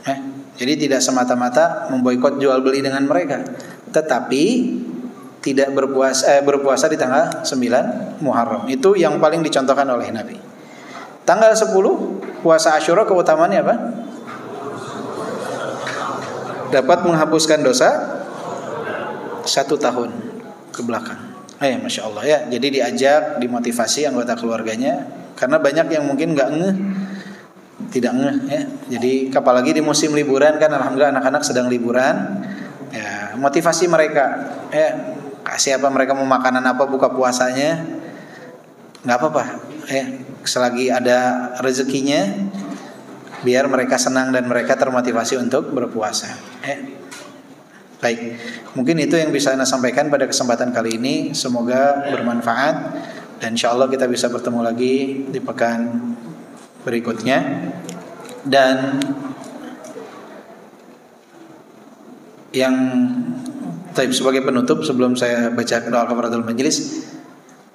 Ya. Jadi tidak semata-mata memboikot jual beli dengan mereka, tetapi tidak berpuasa di tanggal 9 Muharram. Itu yang paling dicontohkan oleh Nabi. Tanggal 10 puasa Asyura keutamaannya apa? Dapat menghapuskan dosa 1 tahun ke belakang. Masya Allah ya. Jadi diajak, dimotivasi anggota keluarganya. Karena banyak yang mungkin tidak ngeh ya. Jadi apalagi di musim liburan kan, alhamdulillah anak-anak sedang liburan. Ya, motivasi mereka ya. Kasih apa mereka mau makanan apa buka puasanya. nggak apa-apa. Selagi ada rezekinya, biar mereka senang dan mereka termotivasi untuk berpuasa. Baik, mungkin itu yang bisa Anda sampaikan pada kesempatan kali ini. Semoga bermanfaat dan insya Allah kita bisa bertemu lagi di pekan berikutnya. Dan yang sebagai penutup sebelum saya baca doa kafaratul majelis,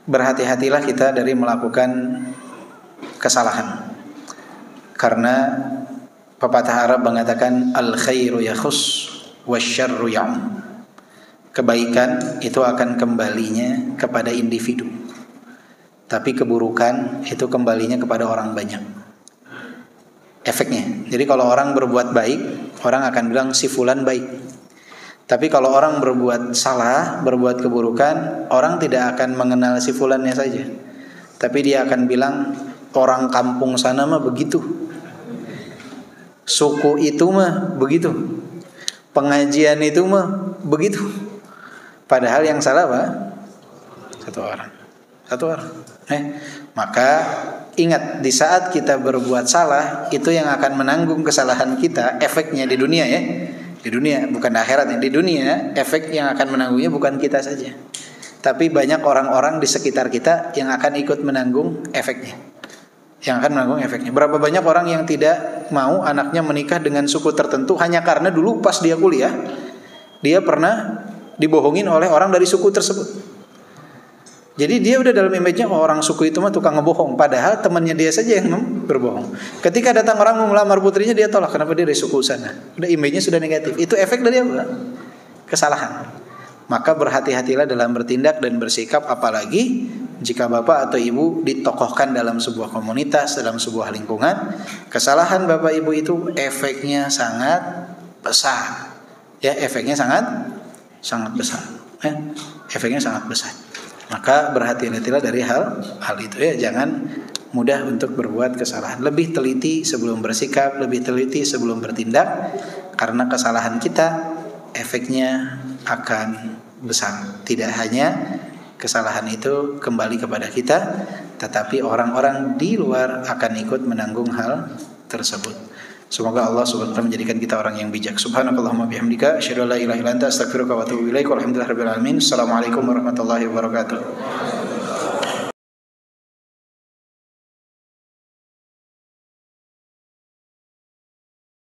berhati-hatilah kita dari melakukan kesalahan. Karena pepatah Arab mengatakan al khairu yakhus wasyarru ya'um. Kebaikan itu akan kembalinya kepada individu, tapi keburukan itu kembalinya kepada orang banyak. Efeknya. Jadi kalau orang berbuat baik, orang akan bilang si fulan baik. Tapi kalau orang berbuat salah, berbuat keburukan, orang tidak akan mengenal si fulannya saja, tapi dia akan bilang orang kampung sana mah begitu, suku itu mah begitu, pengajian itu mah begitu. Padahal yang salah apa? Satu orang. Maka ingat, di saat kita berbuat salah, itu yang akan menanggung kesalahan kita, efeknya di dunia ya. Di dunia, bukan di akhirat ya. Di dunia, efek yang akan menanggungnya bukan kita saja, tapi banyak orang-orang di sekitar kita yang akan ikut menanggung efeknya. Berapa banyak orang yang tidak mau anaknya menikah dengan suku tertentu hanya karena dulu pas dia kuliah, dia pernah dibohongin oleh orang dari suku tersebut. Jadi dia udah dalam image-nya orang suku itu mah tukang ngebohong, padahal temannya dia saja yang berbohong. Ketika datang orang mau melamar putrinya, dia tolak, kenapa dia dari suku sana. Udah image-nya sudah negatif. Itu efek dari apa? Kesalahan. Maka berhati-hatilah dalam bertindak dan bersikap, apalagi jika bapak atau ibu ditokohkan dalam sebuah komunitas, dalam sebuah lingkungan. Kesalahan bapak ibu itu efeknya sangat besar. Ya, efeknya sangat besar. Efeknya sangat besar. Maka berhati-hatilah dari hal itu ya, jangan mudah untuk berbuat kesalahan. Lebih teliti sebelum bersikap, lebih teliti sebelum bertindak, karena kesalahan kita efeknya akan besar. Tidak hanya kesalahan itu kembali kepada kita, tetapi orang-orang di luar akan ikut menanggung hal tersebut. Semoga Allah Subhanahu wa taala menjadikan kita orang yang bijak. Subhanakallahumma bihamdika asyhadu an la ilaha illa anta astaghfiruka wa atubu ilaik. Walhamdulillahirabbil alamin. Assalamualaikum warahmatullahi wabarakatuh.